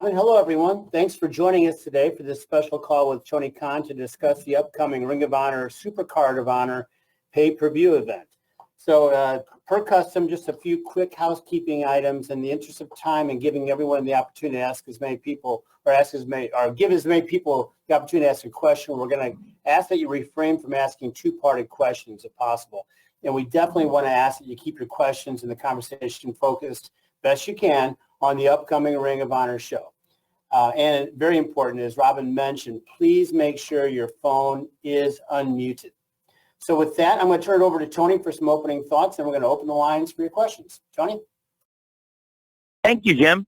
And hello, everyone. Thanks for joining us today for this special call with Tony Kahn to discuss the upcoming Ring of Honor Supercard of Honor pay-per-view event. So per custom, just a few quick housekeeping items in the interest of time and giving everyone the opportunity to ask as many people give as many people the opportunity to ask a question. We're going to ask that you refrain from asking two-parted questions if possible. And we definitely want to ask that you keep your questions and the conversation focused best you can on the upcoming Ring of Honor show. And very important, as Robin mentioned, please make sure your phone is unmuted. So with that, I'm going to turn it over to Tony for some opening thoughts, and we're going to open the lines for your questions. Tony? Thank you, Jim.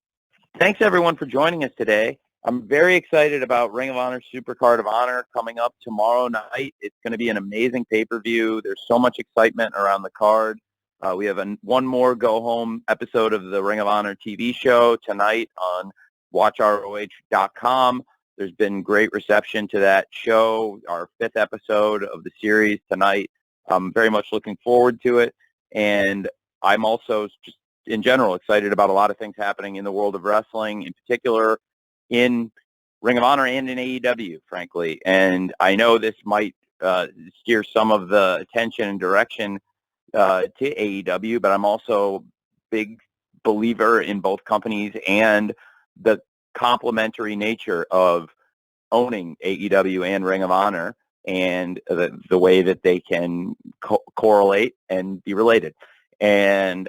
Thanks, everyone, for joining us today. I'm very excited about Ring of Honor Supercard of Honor coming up tomorrow night. It's going to be an amazing pay-per-view. There's so much excitement around the card. We have one more go-home episode of the Ring of Honor TV show tonight on watchroh.com. There's been great reception to that show, our 5th episode of the series tonight. I'm very much looking forward to it. And I'm also just in general excited about a lot of things happening in the world of wrestling, in particular in Ring of Honor and in AEW, frankly. And I know this might steer some of the attention and direction to AEW, but I'm also a big believer in both companies and the complementary nature of owning AEW and Ring of Honor and the way that they can correlate and be related. And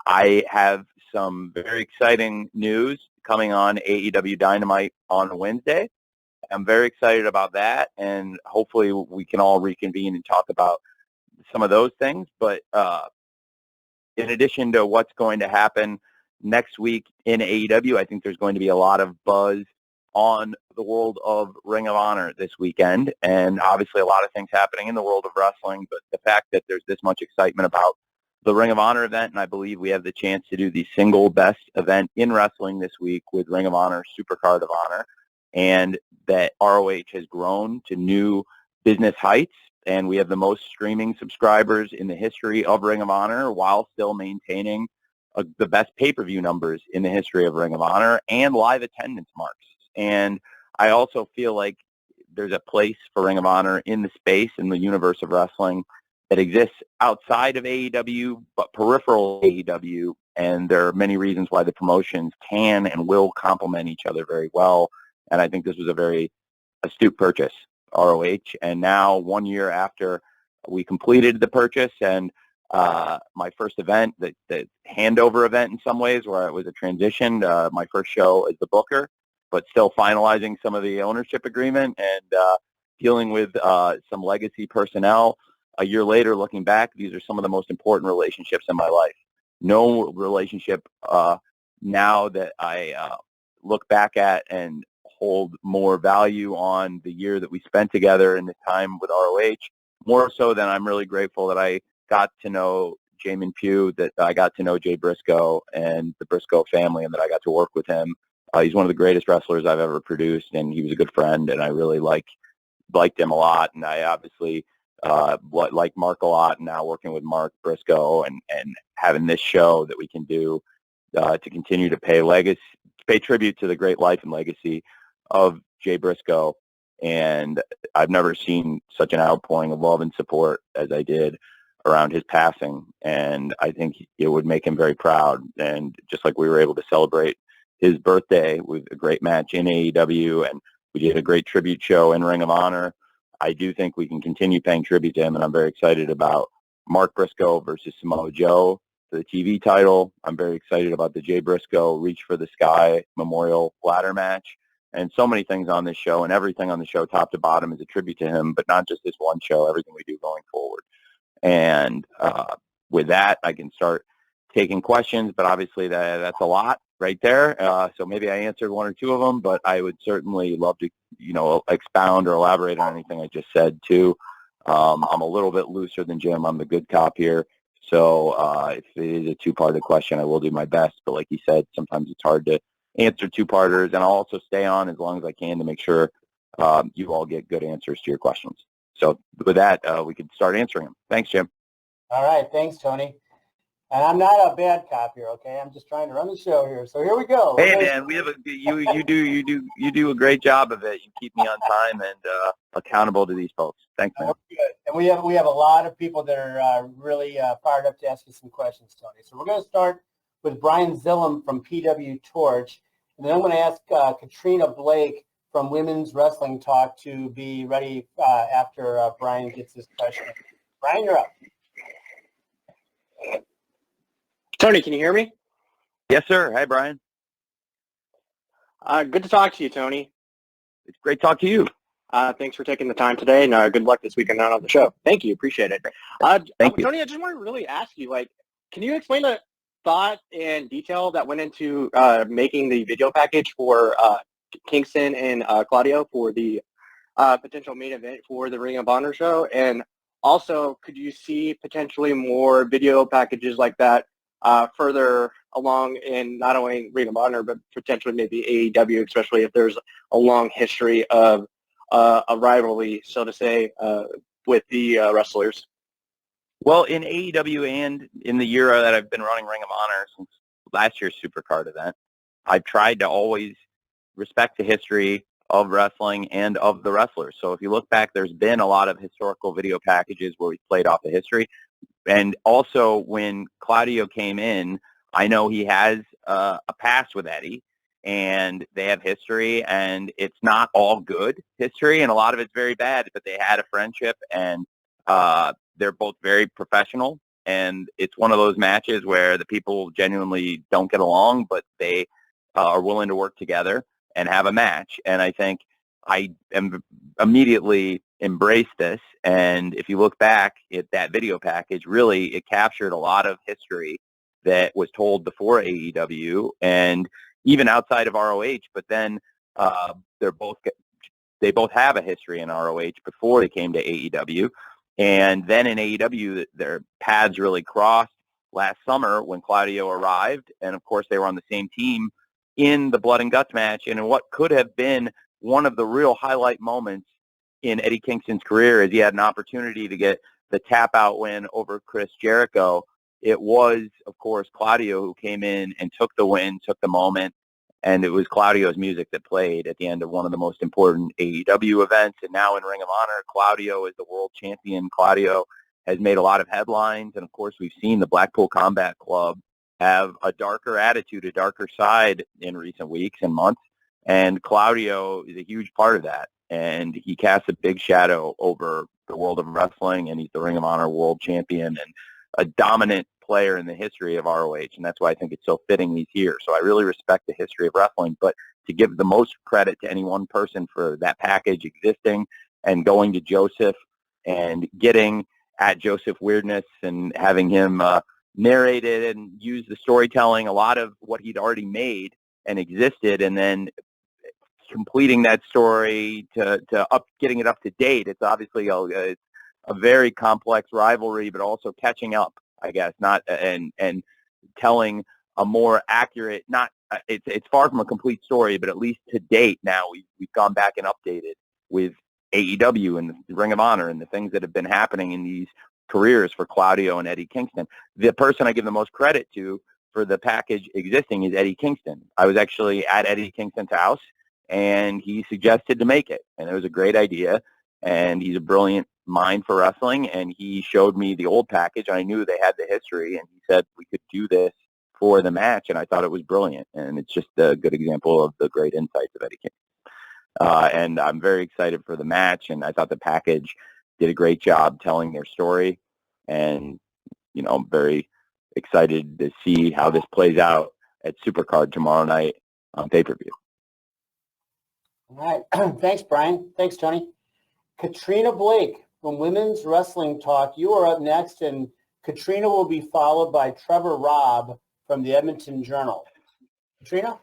I have some very exciting news coming on AEW Dynamite on Wednesday. I'm very excited about that, and hopefully we can all reconvene and talk about some of those things. But in addition to what's going to happen next week in AEW, I think there's going to be a lot of buzz on the world of Ring of Honor this weekend, and obviously a lot of things happening in the world of wrestling, but the fact that there's this much excitement about the Ring of Honor event, and I believe we have the chance to do the single best event in wrestling this week with Ring of Honor Supercard of Honor, and that ROH has grown to new business heights, and we have the most streaming subscribers in the history of Ring of Honor while still maintaining the best pay-per-view numbers in the history of Ring of Honor and live attendance marks. And I also feel like there's a place for Ring of Honor in the space, in the universe of wrestling that exists outside of AEW, but peripheral AEW. And there are many reasons why the promotions can and will complement each other very well. And I think this was a very astute purchase, ROH. And now, 1 year after we completed the purchase and my first event, the handover event in some ways, where it was a transition, my first show as the booker, but still finalizing some of the ownership agreement and dealing with some legacy personnel. A year later, looking back, these are some of the most important relationships in my life. No relationship now that I look back at and hold more value on the year that we spent together in this time with ROH, more so than I'm really grateful that I got to know Jamin Pugh, that I got to know Jay Briscoe and the Briscoe family, and that I got to work with him. He's one of the greatest wrestlers I've ever produced, and he was a good friend, and I really liked him a lot. And I obviously like Mark a lot, and now working with Mark Briscoe and having this show that we can do to continue to pay tribute to the great life and legacy of Jay Briscoe. And I've never seen such an outpouring of love and support as I did around his passing, and I think it would make him very proud. And just like we were able to celebrate his birthday with a great match in AEW, and we did a great tribute show in Ring of Honor, I do think we can continue paying tribute to him, and I'm very excited about Mark Briscoe versus Samoa Joe for the TV title. I'm very excited about the Jay Briscoe Reach for the Sky Memorial Ladder match, and so many things on this show, and everything on the show top to bottom is a tribute to him, but not just this one show, everything we do going forward. And with that, I can start taking questions, but obviously that's a lot right there. So maybe I answered one or two of them, but I would certainly love to, expound or elaborate on anything I just said too. I'm a little bit looser than Jim. I'm the good cop here. So if it is a two-parted question, I will do my best. But like he said, sometimes it's hard to answer two-parters, and I'll also stay on as long as I can to make sure you all get good answers to your questions. So with that, we could start answering them. Thanks, Jim. All right. Thanks, Tony. And I'm not a bad cop here, okay? I'm just trying to run the show here. So here we go. Hey man, we have you do a great job of it. You keep me on time and accountable to these folks. Thanks, man. Good. And we have a lot of people that are really fired up to ask you some questions, Tony. So we're going to start with Brian Zillum from PW Torch, and then I'm going to ask Katrina Blake from Women's Wrestling Talk to be ready after Brian gets his question. Brian, you're up. Tony, can you hear me? Yes, sir. Hi, Brian. Good to talk to you, Tony. It's great to talk to you. Thanks for taking the time today, and good luck this weekend on the show. Thank you. Appreciate it. Thank you. Tony, I just want to really ask you, can you explain the thought and detail that went into making the video package for Kingston and Claudio for the potential main event for the Ring of Honor show? And also, could you see potentially more video packages like that further along in not only Ring of Honor, but potentially maybe AEW, especially if there's a long history of a rivalry, so to say, with the wrestlers? Well, in AEW and in the era that I've been running Ring of Honor since last year's Supercard event, I've tried to always respect the history of wrestling and of the wrestlers. So if you look back, there's been a lot of historical video packages where we played off the history. And also when Claudio came in, I know he has a past with Eddie, and they have history, and it's not all good history, and a lot of it's very bad, but they had a friendship, and they're both very professional, and it's one of those matches where the people genuinely don't get along, but they are willing to work together and have a match. And I think I immediately embraced this, and if you look back at that video package, really it captured a lot of history that was told before AEW and even outside of ROH, but then they both have a history in ROH before they came to AEW. And then in AEW, their paths really crossed last summer when Claudio arrived. And, of course, they were on the same team in the Blood and Guts match. And in what could have been one of the real highlight moments in Eddie Kingston's career is he had an opportunity to get the tap-out win over Chris Jericho. It was, of course, Claudio who came in and took the win, took the moment. And it was Claudio's music that played at the end of one of the most important AEW events. And now in Ring of Honor, Claudio is the world champion. Claudio has made a lot of headlines. And, of course, we've seen the Blackpool Combat Club have a darker attitude, a darker side in recent weeks and months. And Claudio is a huge part of that. And he casts a big shadow over the world of wrestling, and he's the Ring of Honor world champion and a dominant player in the history of ROH, and that's why I think it's so fitting he's here. So I really respect the history of wrestling, but to give the most credit to any one person for that package existing and going to Joseph and getting at Joseph Weirdness and having him narrate it and use the storytelling, a lot of what he'd already made and existed, and then completing that story to getting it up to date. It's obviously it's a very complex rivalry, but also catching up, I guess, not and telling a more accurate, not it's far from a complete story, but at least to date now we've gone back and updated with AEW and the Ring of Honor and the things that have been happening in these careers for Claudio and Eddie Kingston. The person I give the most credit to for the package existing is Eddie Kingston. I was actually at Eddie Kingston's house, and he suggested to make it, and it was a great idea, and he's a brilliant mind for wrestling, and he showed me the old package. I knew they had the history, and he said we could do this for the match, and I thought it was brilliant, and it's just a good example of the great insights of Eddie Kingston. And I'm very excited for the match, and I thought the package did a great job telling their story, and, you know, I'm very excited to see how this plays out at Supercard tomorrow night on pay-per-view. All right. Thanks, Brian. Thanks, Tony. Katrina Blake from Women's Wrestling Talk. You are up next, and Katrina will be followed by Trevor Robb from the Edmonton Journal. Katrina?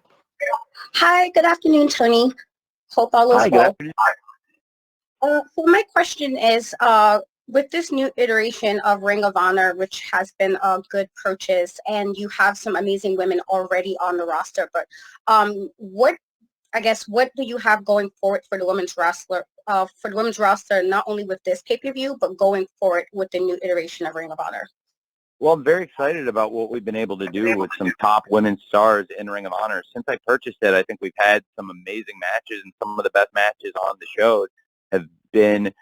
Hi, good afternoon, Tony. Hope all is Hi, good well. afternoon. So my question is, with this new iteration of Ring of Honor, which has been a good purchase, and you have some amazing women already on the roster, but what do you have going forward for the women's roster, not only with this pay-per-view, but going forward with the new iteration of Ring of Honor? Well, I'm very excited about what we've been able to do with some top women's stars in Ring of Honor. Since I purchased it, I think we've had some amazing matches, and some of the best matches on the show have been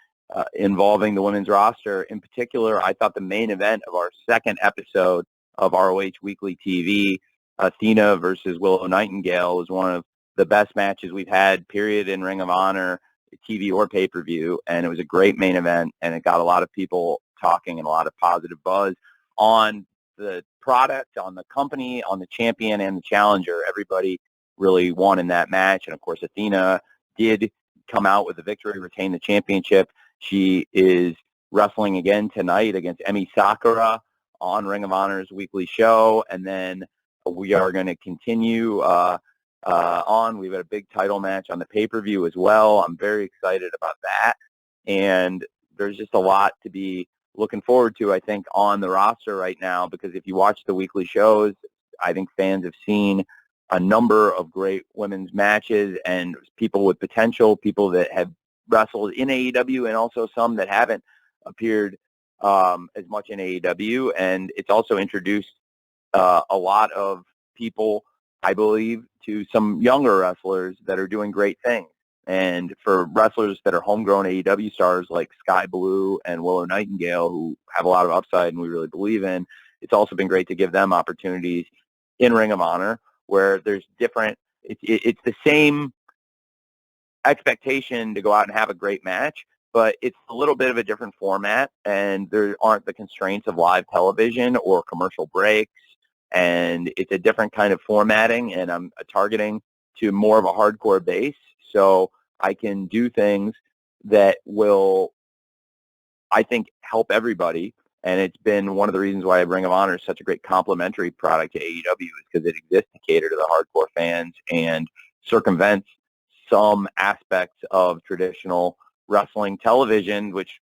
involving the women's roster. In particular, I thought the main event of our second episode of ROH Weekly TV, Athena versus Willow Nightingale, was one of the best matches we've had, period, in Ring of Honor, TV or pay-per-view, and it was a great main event, and it got a lot of people talking and a lot of positive buzz on the product, on the company, on the champion, and the challenger. Everybody really won in that match. And, of course, Athena did come out with a victory, retain the championship. She is wrestling again tonight against Emi Sakura on Ring of Honor's weekly show. And then we are going to continue on. We've got a big title match on the pay-per-view as well. I'm very excited about that. And there's just a lot to be looking forward to, I think, on the roster right now, because if you watch the weekly shows, I think fans have seen a number of great women's matches and people with potential, people that have wrestled in AEW and also some that haven't appeared as much in AEW. And it's also introduced a lot of people, I believe, to some younger wrestlers that are doing great things. And for wrestlers that are homegrown AEW stars like Sky Blue and Willow Nightingale, who have a lot of upside and we really believe in, it's also been great to give them opportunities in Ring of Honor, where there's different, it's the same expectation to go out and have a great match, but it's a little bit of a different format, and there aren't the constraints of live television or commercial breaks, and it's a different kind of formatting, and I'm targeting to more of a hardcore base. So I can do things that will, I think, help everybody. And it's been one of the reasons why Ring of Honor is such a great complementary product to AEW, is because it exists to cater to the hardcore fans and circumvents some aspects of traditional wrestling television, which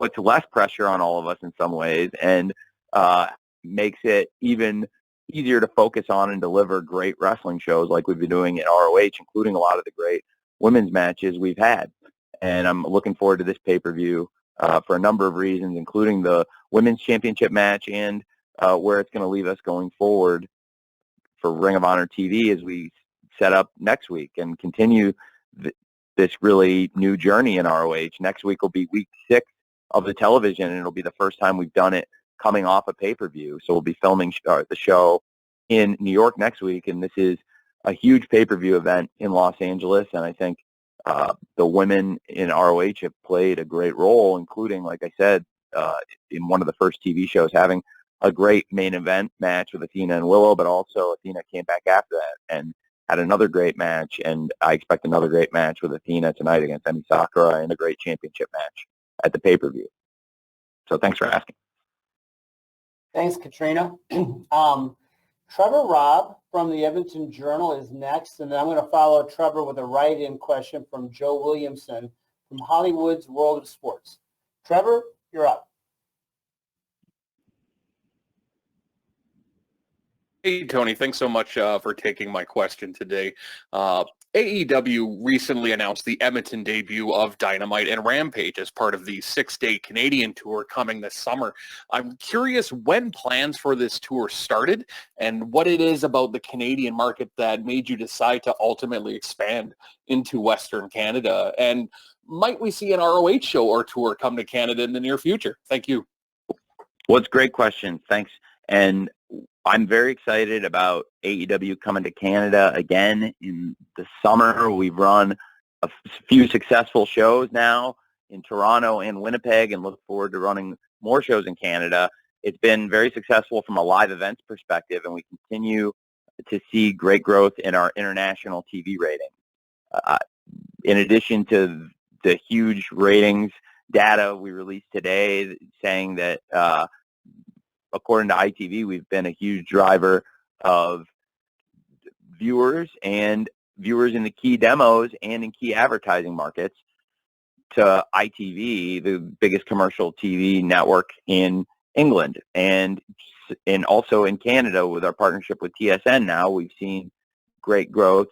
puts less pressure on all of us in some ways and makes it even easier to focus on and deliver great wrestling shows like we've been doing at ROH, including a lot of the great women's matches we've had. And I'm looking forward to this pay-per-view for a number of reasons, including the women's championship match and where it's going to leave us going forward for Ring of Honor TV as we set up next week and continue this really new journey in ROH. Next week will be week 6 of the television, and it'll be the first time we've done it coming off a pay-per-view. So we'll be filming the show in New York next week, and this is a huge pay-per-view event in Los Angeles, and I think the women in ROH have played a great role, including, like I said, in one of the first TV shows, having a great main event match with Athena and Willow, but also Athena came back after that and had another great match, and I expect another great match with Athena tonight against Emi Sakura and a great championship match at the pay-per-view. So thanks for asking. Thanks, Katrina. Trevor Robb from the Edmonton Journal is next, and then I'm going to follow Trevor with a write-in question from Joe Williamson from Hollywood's World of Sports. Trevor, you're up. Hey, Tony, thanks so much for taking my question today. AEW recently announced the Edmonton debut of Dynamite and Rampage as part of the 6-day Canadian tour coming this summer. I'm curious when plans for this tour started and what it is about the Canadian market that made you decide to ultimately expand into Western Canada. And might we see an ROH show or tour come to Canada in the near future? Thank you. Well, it's a great question. Thanks. And I'm very excited about AEW coming to Canada again in the summer. We've run a few successful shows now in Toronto and Winnipeg and look forward to running more shows in Canada. It's been very successful from a live events perspective, and we continue to see great growth in our international TV ratings. In addition to the huge ratings data we released today saying that according to ITV, we've been a huge driver of viewers in the key demos and in key advertising markets to ITV, the biggest commercial TV network in England. And also in Canada with our partnership with TSN now, we've seen great growth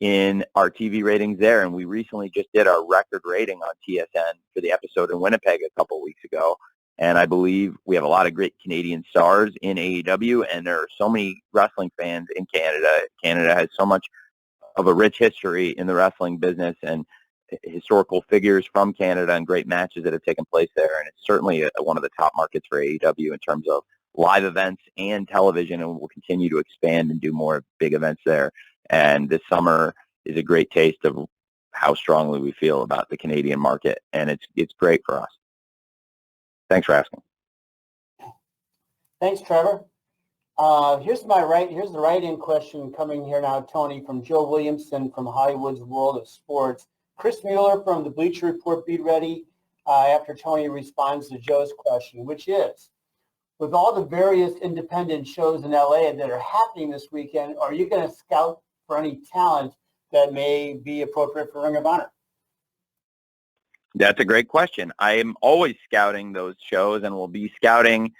in our TV ratings there. And we recently just did our record rating on TSN for the episode in Winnipeg a couple of weeks ago. And I believe we have a lot of great Canadian stars in AEW, and there are so many wrestling fans in Canada. Canada has so much of a rich history in the wrestling business and historical figures from Canada and great matches that have taken place there. And it's certainly one of the top markets for AEW in terms of live events and television, and we'll continue to expand and do more big events there. And this summer is a great taste of how strongly we feel about the Canadian market, and it's great for us. Thanks for asking. Thanks, Trevor. Here's the write-in question coming here now, Tony, from Joe Williamson from Hollywood's World of Sports. Chris Mueller from the Bleacher Report, be ready after Tony responds to Joe's question, which is, with all the various independent shows in LA that are happening this weekend, are you going to scout for any talent that may be appropriate for Ring of Honor? That's a great question. I am always scouting those shows, and will be scouting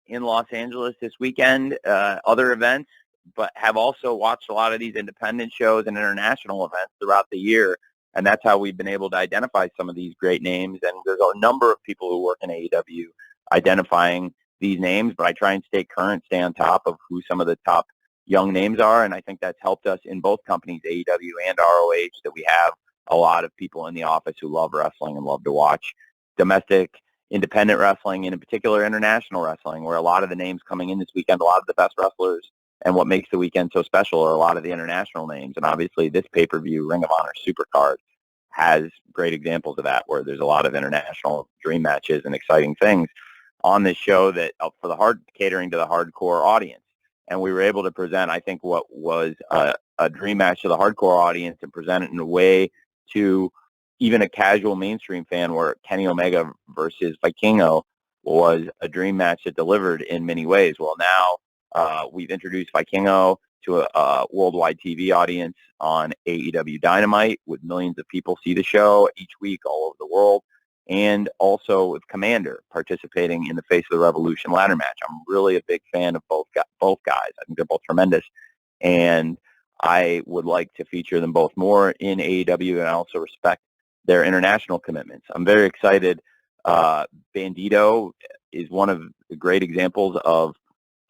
in Los Angeles this weekend, other events, but have also watched a lot of these independent shows and international events throughout the year. And that's how we've been able to identify some of these great names. And there's a number of people who work in AEW identifying these names, but I try and stay current, stay on top of who some of the top young names are. And I think that's helped us in both companies, AEW and ROH, that we have a lot of people in the office who love wrestling and love to watch domestic independent wrestling, and in particular international wrestling, where a lot of the names coming in this weekend, a lot of the best wrestlers, and what makes the weekend so special are a lot of the international names. And obviously this pay-per-view, Ring of Honor Supercard, has great examples of that, where there's a lot of international dream matches and exciting things on this show that catering to the hardcore audience. And we were able to present, I think, what was a dream match to the hardcore audience, and present it in a way to even a casual mainstream fan, where Kenny Omega versus Vikingo was a dream match that delivered in many ways. Well, now we've introduced Vikingo to a worldwide TV audience on AEW Dynamite, with millions of people see the show each week all over the world, and also with Commander participating in the Face of the Revolution ladder match. I'm really a big fan of both guys. I think they're both tremendous, and I would like to feature them both more in AEW, and I also respect their international commitments. I'm very excited. Bandito is one of the great examples of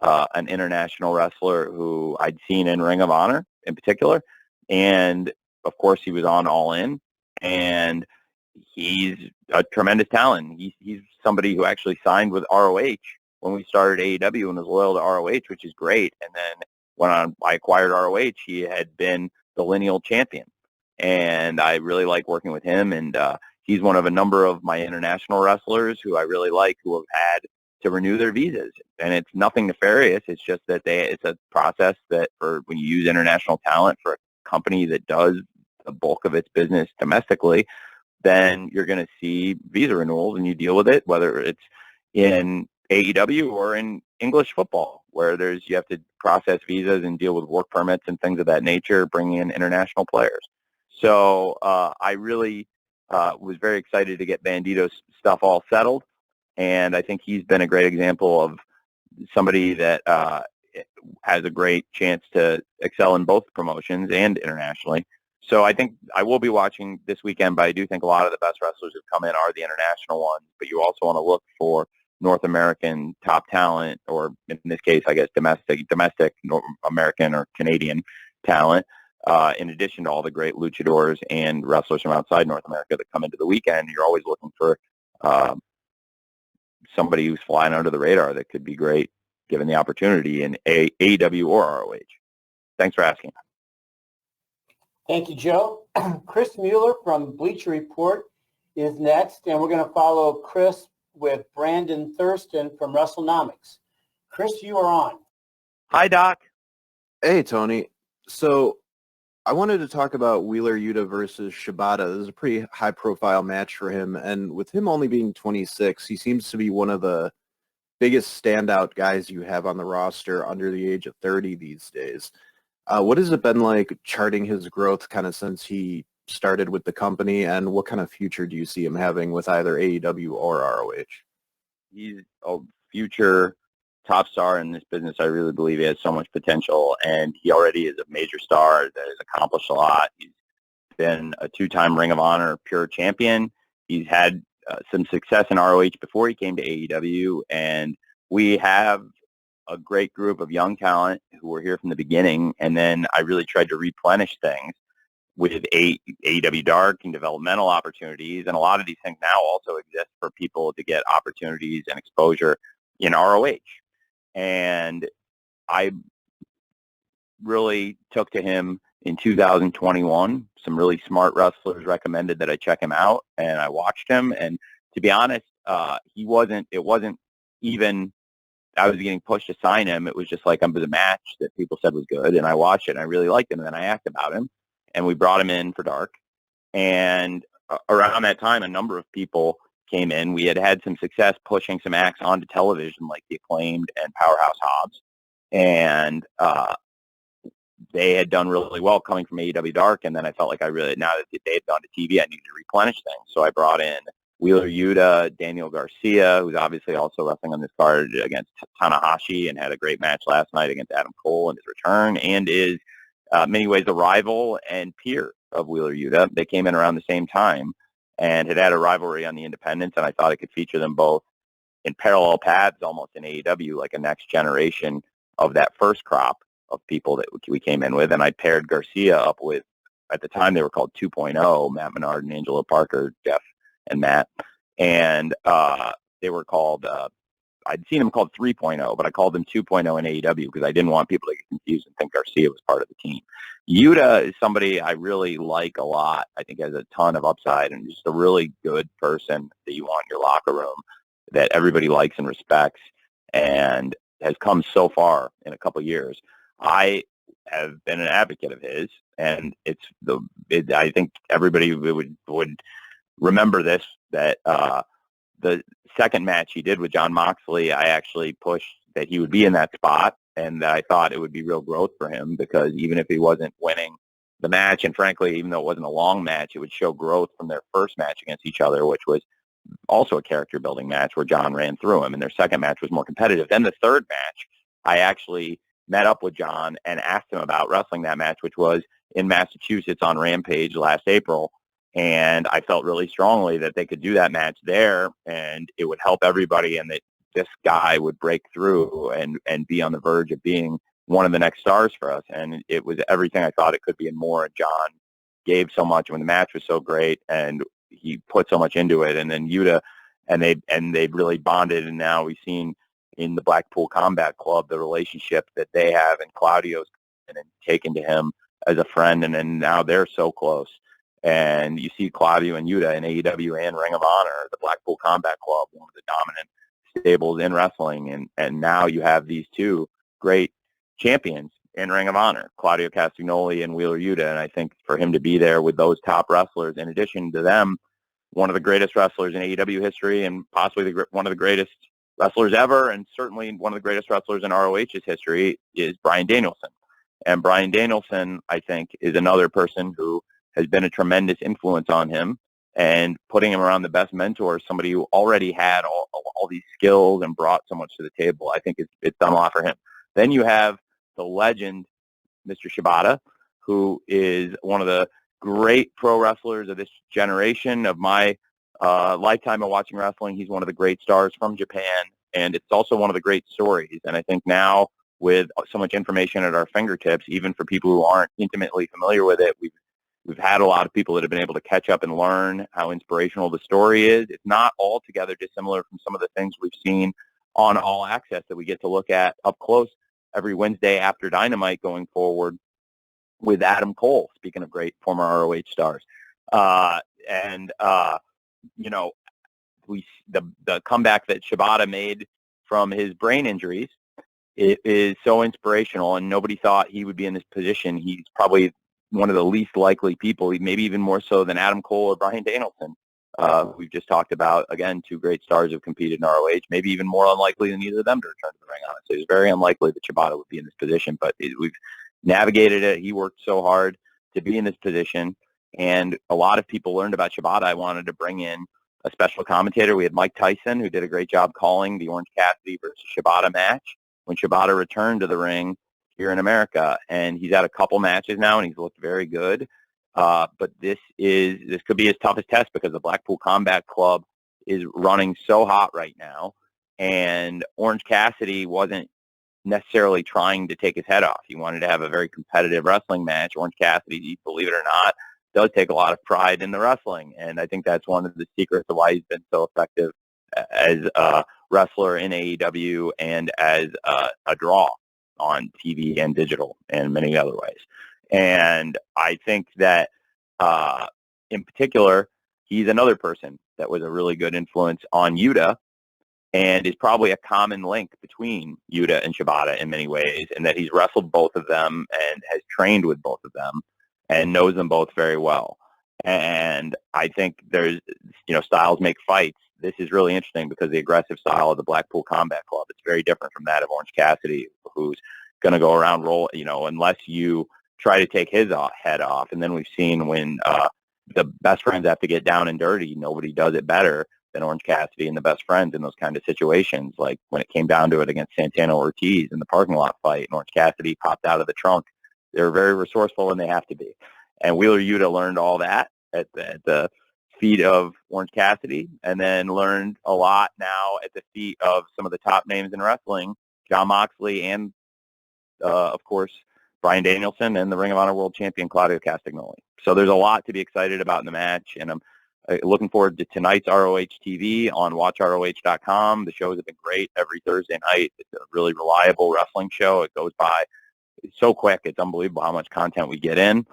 an international wrestler who I'd seen in Ring of Honor in particular. And of course he was on All In, and he's a tremendous talent. He's somebody who actually signed with ROH when we started AEW and was loyal to ROH, which is great. And then when I acquired ROH, he had been the lineal champion. And I really like working with him. And he's one of a number of my international wrestlers who I really like, who have had to renew their visas. And it's nothing nefarious. It's just that it's a process that, for when you use international talent for a company that does the bulk of its business domestically, then you're going to see visa renewals, and you deal with it, whether it's in AEW or in English football, where you have to process visas and deal with work permits and things of that nature, bringing in international players. So I really was very excited to get Bandito's stuff all settled, and I think he's been a great example of somebody that has a great chance to excel in both promotions and internationally. So I think I will be watching this weekend, but I do think a lot of the best wrestlers who've come in are the international ones. But you also want to look for North American top talent, or in this case, I guess domestic North American or Canadian talent, in addition to all the great luchadors and wrestlers from outside North America that come into the weekend. You're always looking for somebody who's flying under the radar that could be great given the opportunity in AEW or ROH. Thanks for asking. Thank you, Joe. Chris Mueller from Bleacher Report is next, and we're going to follow Chris with Brandon Thurston from WrestleNomics. Chris, you are on. Hi, Doc. Hey, Tony. So I wanted to talk about Wheeler Yuta versus Shibata. This is a pretty high-profile match for him, and with him only being 26, he seems to be one of the biggest standout guys you have on the roster under the age of 30 these days. What has it been like charting his growth kind of since he started with the company, and what kind of future do you see him having with either AEW or ROH? He's a future top star in this business. I really believe he has so much potential, and he already is a major star that has accomplished a lot. He's been a two-time Ring of Honor pure champion. He's had some success in ROH before he came to AEW, and we have a great group of young talent who were here from the beginning, and then I really tried to replenish things with AEW Dark and developmental opportunities, and a lot of these things now also exist for people to get opportunities and exposure in ROH. And I really took to him in 2021. Some really smart wrestlers recommended that I check him out, and I watched him. And to be honest, it wasn't even I was getting pushed to sign him. It was just like under the match that people said was good, and I watched it, and I really liked him. And then I asked about him, and we brought him in for Dark. And around that time, a number of people came in. We had some success pushing some acts onto television, like The Acclaimed and Powerhouse Hobbs, and they had done really well coming from AEW Dark. And then I felt like now that they had gone to TV, I needed to replenish things. So I brought in Wheeler Yuta, Daniel Garcia, who's obviously also wrestling on this card against Tanahashi and had a great match last night against Adam Cole in his return, and is many ways a rival and peer of Wheeler Yuta. They came in around the same time and had a rivalry on the independents, and I thought I could feature them both in parallel paths almost in AEW, like a next generation of that first crop of people that we came in with. And I paired Garcia up with, at the time they were called 2.0, Matt Menard and Angelo Parker, Jeff and Matt. And they were called, I'd seen them called 3.0, but I called them 2.0 in AEW because I didn't want people to get confused and think Garcia was part of the team. Yuta is somebody I really like a lot. I think has a ton of upside and just a really good person that you want in your locker room that everybody likes and respects, and has come so far in a couple of years. I have been an advocate of his, and I think everybody would remember this, that the second match he did with Jon Moxley, I actually pushed that he would be in that spot, and that I thought it would be real growth for him, because even if he wasn't winning the match, and frankly, even though it wasn't a long match, it would show growth from their first match against each other, which was also a character-building match where John ran through him, and their second match was more competitive. Then the third match, I actually met up with John and asked him about wrestling that match, which was in Massachusetts on Rampage last April, and I felt really strongly that they could do that match there, and it would help everybody, and that this guy would break through and be on the verge of being one of the next stars for us. And it was everything I thought it could be and more. And John gave so much when the match was so great, and he put so much into it. And then Yuta, and they really bonded. And now we've seen in the Blackpool Combat Club the relationship that they have, and Claudio's taken to him as a friend, and then now they're so close. And you see Claudio and Yuta in AEW and Ring of Honor, the Blackpool Combat Club, one of the dominant stables in wrestling, and now you have these two great champions in Ring of Honor, Claudio Castagnoli and Wheeler Yuta. And I think for him to be there with those top wrestlers, in addition to them, one of the greatest wrestlers in AEW history, and possibly one of the greatest wrestlers ever, and certainly one of the greatest wrestlers in ROH's history, is Bryan Danielson. And Bryan Danielson, I think, is another person who has been a tremendous influence on him, and putting him around the best mentors, somebody who already had all these skills and brought so much to the table. I think it's done a lot for him. Then you have the legend, Mr. Shibata, who is one of the great pro wrestlers of this generation, of my lifetime of watching wrestling. He's one of the great stars from Japan, and it's also one of the great stories. And I think now, with so much information at our fingertips, even for people who aren't intimately familiar with it, we've had a lot of people that have been able to catch up and learn how inspirational the story is. It's not altogether dissimilar from some of the things we've seen on All Access that we get to look at up close every Wednesday after Dynamite going forward with Adam Cole, speaking of great former ROH stars. You know, the comeback that Shibata made from his brain injuries, it is so inspirational, and nobody thought he would be in this position. He's probably one of the least likely people, maybe even more so than Adam Cole or Bryan Danielson. We've just talked about, again, two great stars who've competed in ROH, maybe even more unlikely than either of them to return to the ring, honestly. It's very unlikely that Shibata would be in this position, but we've navigated it. He worked so hard to be in this position, and a lot of people learned about Shibata. I wanted to bring in a special commentator. We had Mike Tyson, who did a great job calling the Orange Cassidy versus Shibata match when Shibata returned to the ring here in America, and he's had a couple matches now, and he's looked very good. But this could be his toughest test, because the Blackpool Combat Club is running so hot right now, and Orange Cassidy wasn't necessarily trying to take his head off. He wanted to have a very competitive wrestling match. Orange Cassidy, believe it or not, does take a lot of pride in the wrestling, and I think that's one of the secrets of why he's been so effective as a wrestler in AEW and as a draw on TV and digital and many other ways. And I think that in particular, he's another person that was a really good influence on Yuta and is probably a common link between Yuta and Shibata in many ways, and that he's wrestled both of them and has trained with both of them and knows them both very well. And I think there's, styles make fights. This is really interesting because the aggressive style of the Blackpool Combat Club, it's very different from that of Orange Cassidy, who's going to go around unless you try to take his head off. And then we've seen when the best friends have to get down and dirty, nobody does it better than Orange Cassidy and the best friends in those kind of situations. Like when it came down to it against Santana Ortiz in the parking lot fight, and Orange Cassidy popped out of the trunk. They're very resourceful, and they have to be. And Wheeler Yuta learned all that at the feet of Orange Cassidy, and then learned a lot now at the feet of some of the top names in wrestling, Jon Moxley and, of course, Bryan Danielson and the Ring of Honor World Champion Claudio Castagnoli. So there's a lot to be excited about in the match, and I'm looking forward to tonight's ROH TV on watchroh.com. The shows have been great every Thursday night. It's a really reliable wrestling show. It goes by so quick. It's unbelievable how much content we get in.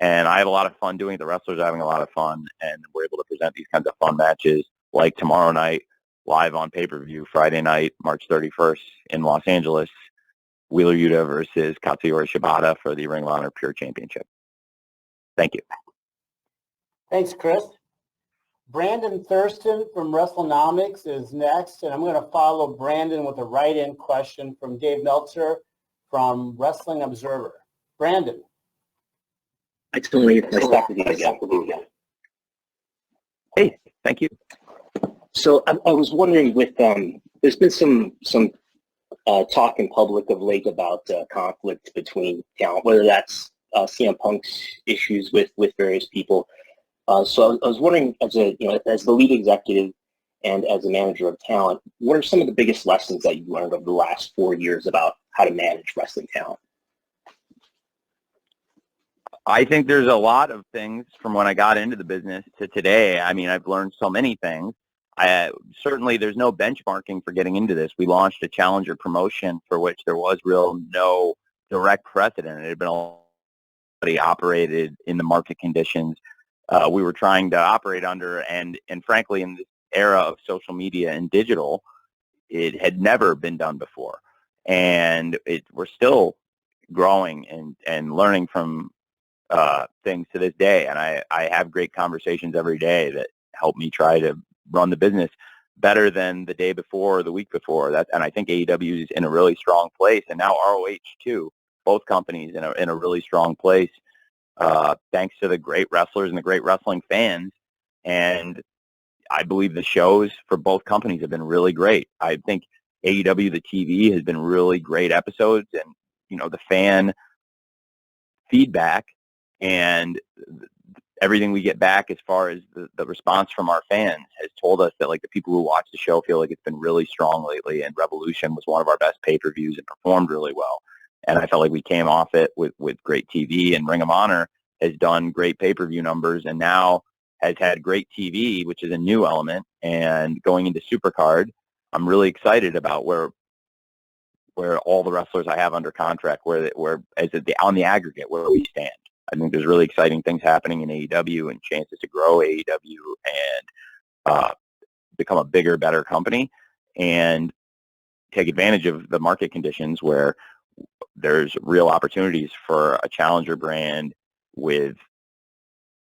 And I have a lot of fun doing it. The wrestlers are having a lot of fun, and we're able to present these kinds of fun matches like tomorrow night, live on pay-per-view, Friday night, March 31st in Los Angeles, Wheeler Yuta versus Katsuyori Shibata for the Ring of Honor Pure Championship. Thank you. Thanks, Chris. Brandon Thurston from WrestleNomics is next, and I'm going to follow Brandon with a write-in question from Dave Meltzer from Wrestling Observer. Brandon. Hi, Tony. Nice talking to you again. Hey, thank you. So I was wondering, there's been some talk in public of late about conflict between talent, whether that's CM Punk's issues with various people. So I was wondering, as the lead executive and as a manager of talent, what are some of the biggest lessons that you've learned over the last 4 years about how to manage wrestling talent? I think there's a lot of things from when I got into the business to today. I mean, I've learned so many things. Certainly, there's no benchmarking for getting into this. We launched a challenger promotion for which there was no direct precedent. It had been already operated in the market conditions we were trying to operate under, and frankly, in this era of social media and digital, it had never been done before. And we're still growing and learning from things to this day, and I have great conversations every day that help me try to run the business better than the day before or the week before. And I think AEW is in a really strong place, and now ROH too. Both companies in a really strong place, thanks to the great wrestlers and the great wrestling fans. And I believe the shows for both companies have been really great. I think AEW, the TV, has been really great episodes, and the fan feedback and everything we get back as far as the response from our fans has told us that the people who watch the show feel like it's been really strong lately, and Revolution was one of our best pay-per-views and performed really well. And I felt like we came off it with great TV, and Ring of Honor has done great pay-per-view numbers and now has had great TV, which is a new element. And going into Supercard, I'm really excited about where all the wrestlers I have under contract, on the aggregate, where we stand. I think there's really exciting things happening in AEW and chances to grow AEW and become a bigger, better company and take advantage of the market conditions where there's real opportunities for a challenger brand with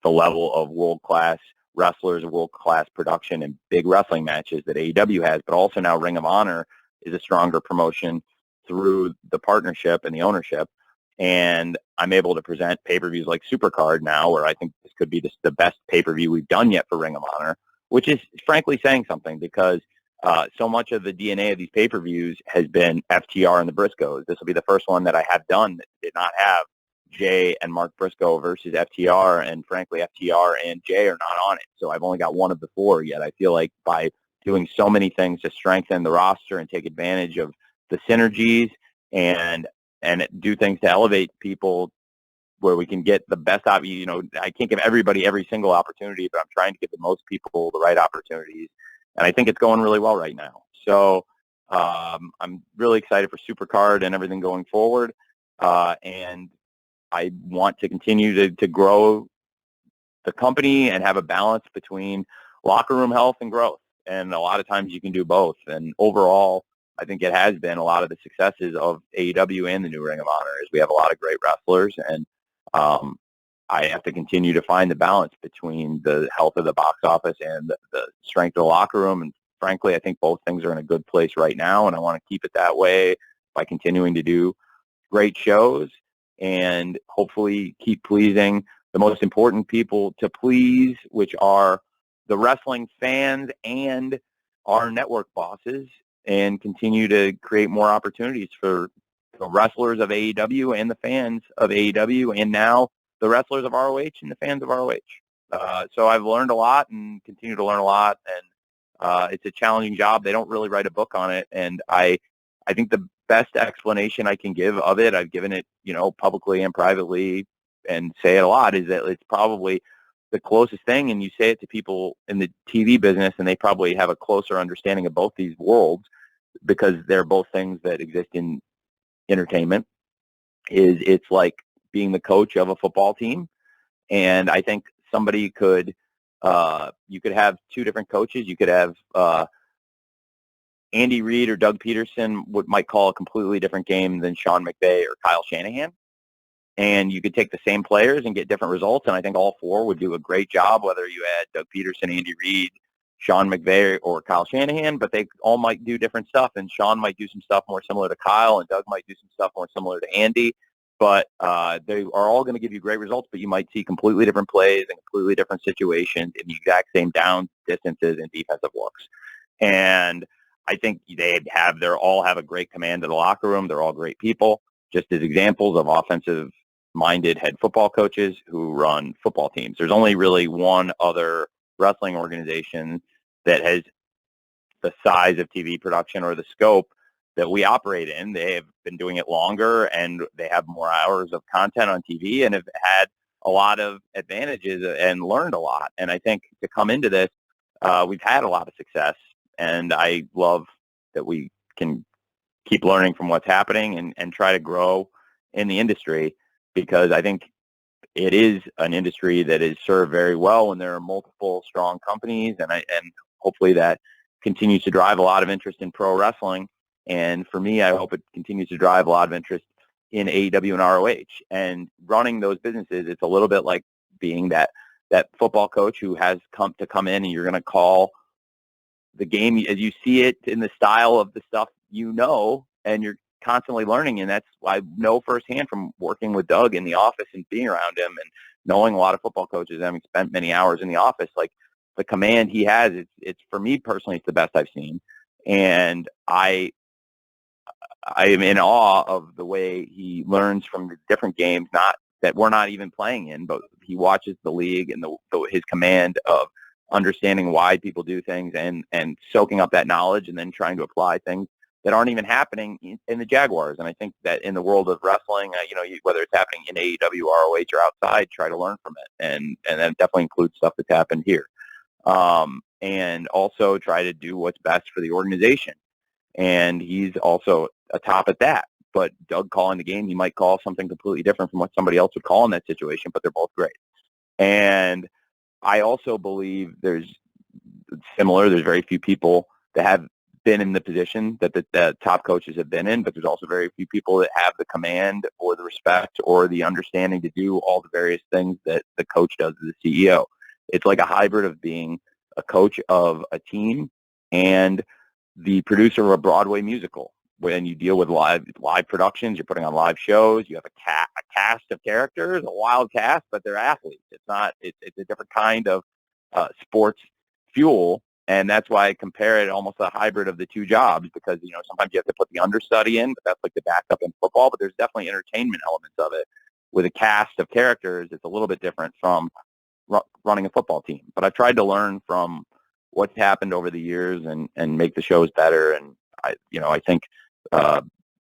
the level of world-class wrestlers, world-class production, and big wrestling matches that AEW has, but also now Ring of Honor is a stronger promotion through the partnership and the ownership. And I'm able to present pay-per-views like Supercard now, where I think this could be the best pay-per-view we've done yet for Ring of Honor, which is frankly saying something because so much of the DNA of these pay-per-views has been FTR and the Briscoes. This will be the first one that I have done that did not have Jay and Mark Briscoe versus FTR, and frankly, FTR and Jay are not on it. So I've only got one of the four yet. I feel like by doing so many things to strengthen the roster and take advantage of the synergies and do things to elevate people where we can get the best out. You know, I can't give everybody every single opportunity, but I'm trying to give the most people the right opportunities. And I think it's going really well right now. So I'm really excited for Supercard and everything going forward. And I want to continue to grow the company and have a balance between locker room health and growth. And a lot of times you can do both. And overall, I think it has been a lot of the successes of AEW and the new Ring of Honor is we have a lot of great wrestlers, and I have to continue to find the balance between the health of the box office and the strength of the locker room. And frankly, I think both things are in a good place right now, and I want to keep it that way by continuing to do great shows and hopefully keep pleasing the most important people to please, which are the wrestling fans and our network bosses, and continue to create more opportunities for the wrestlers of AEW and the fans of AEW, and now the wrestlers of ROH and the fans of ROH. So I've learned a lot and continue to learn a lot, and it's a challenging job. They don't really write a book on it, and I think the best explanation I can give of it, I've given it, you know, publicly and privately, and say it a lot, is that it's probably the closest thing, and you say it to people in the TV business, and they probably have a closer understanding of both these worlds because they're both things that exist in entertainment. It's like being the coach of a football team, and I think somebody could you could have two different coaches. You could have Andy Reid or Doug Peterson might call a completely different game than Sean McVay or Kyle Shanahan. And you could take the same players and get different results. And I think all four would do a great job, whether you had Doug Peterson, Andy Reid, Sean McVay, or Kyle Shanahan, but they all might do different stuff. And Sean might do some stuff more similar to Kyle, and Doug might do some stuff more similar to Andy. But they are all going to give you great results, but you might see completely different plays and completely different situations in the exact same down distances and defensive looks. And I think they all have a great command of the locker room. They're all great people, just as examples of offensive-minded head football coaches who run football teams. There's only really one other wrestling organization that has the size of TV production or the scope that we operate in. They have been doing it longer, and they have more hours of content on TV and have had a lot of advantages and learned a lot. And I think to come into this, we've had a lot of success, and I love that we can keep learning from what's happening and try to grow in the industry, because I think it is an industry that is served very well when there are multiple strong companies, and hopefully that continues to drive a lot of interest in pro wrestling. And for me, I hope it continues to drive a lot of interest in AEW and ROH. And running those businesses, it's a little bit like being that football coach who has come in, and you're going to call the game as you see it in the style of the stuff you know, and you're constantly learning. And that's why I know firsthand from working with Doug in the office and being around him and knowing a lot of football coaches, having spent many hours in the office, like the command he has, it's for me personally, it's the best I've seen. And I am in awe of the way he learns from the different games, not that we're not even playing in, but he watches the league and his command of understanding why people do things and soaking up that knowledge and then trying to apply things that aren't even happening in the Jaguars. And I think that in the world of wrestling, whether it's happening in AEW, ROH, or outside, try to learn from it. And that definitely includes stuff that's happened here. And also try to do what's best for the organization. And he's also a top at that. But Doug calling the game, he might call something completely different from what somebody else would call in that situation, but they're both great. And I also believe there's very few people that have been in the position that the top coaches have been in, but there's also very few people that have the command or the respect or the understanding to do all the various things that the coach does as the CEO. It's like a hybrid of being a coach of a team and the producer of a Broadway musical. When you deal with live productions, you're putting on live shows, you have a cast of characters, a wild cast, but they're athletes. It's a different kind of sports fuel, and that's why I compare it almost a hybrid of the two jobs, because sometimes you have to put the understudy in, but that's like the backup in football, but there's definitely entertainment elements of it. with a cast of characters, it's a little bit different from running a football team. But I've tried to learn from what's happened over the years and make the shows better. And I think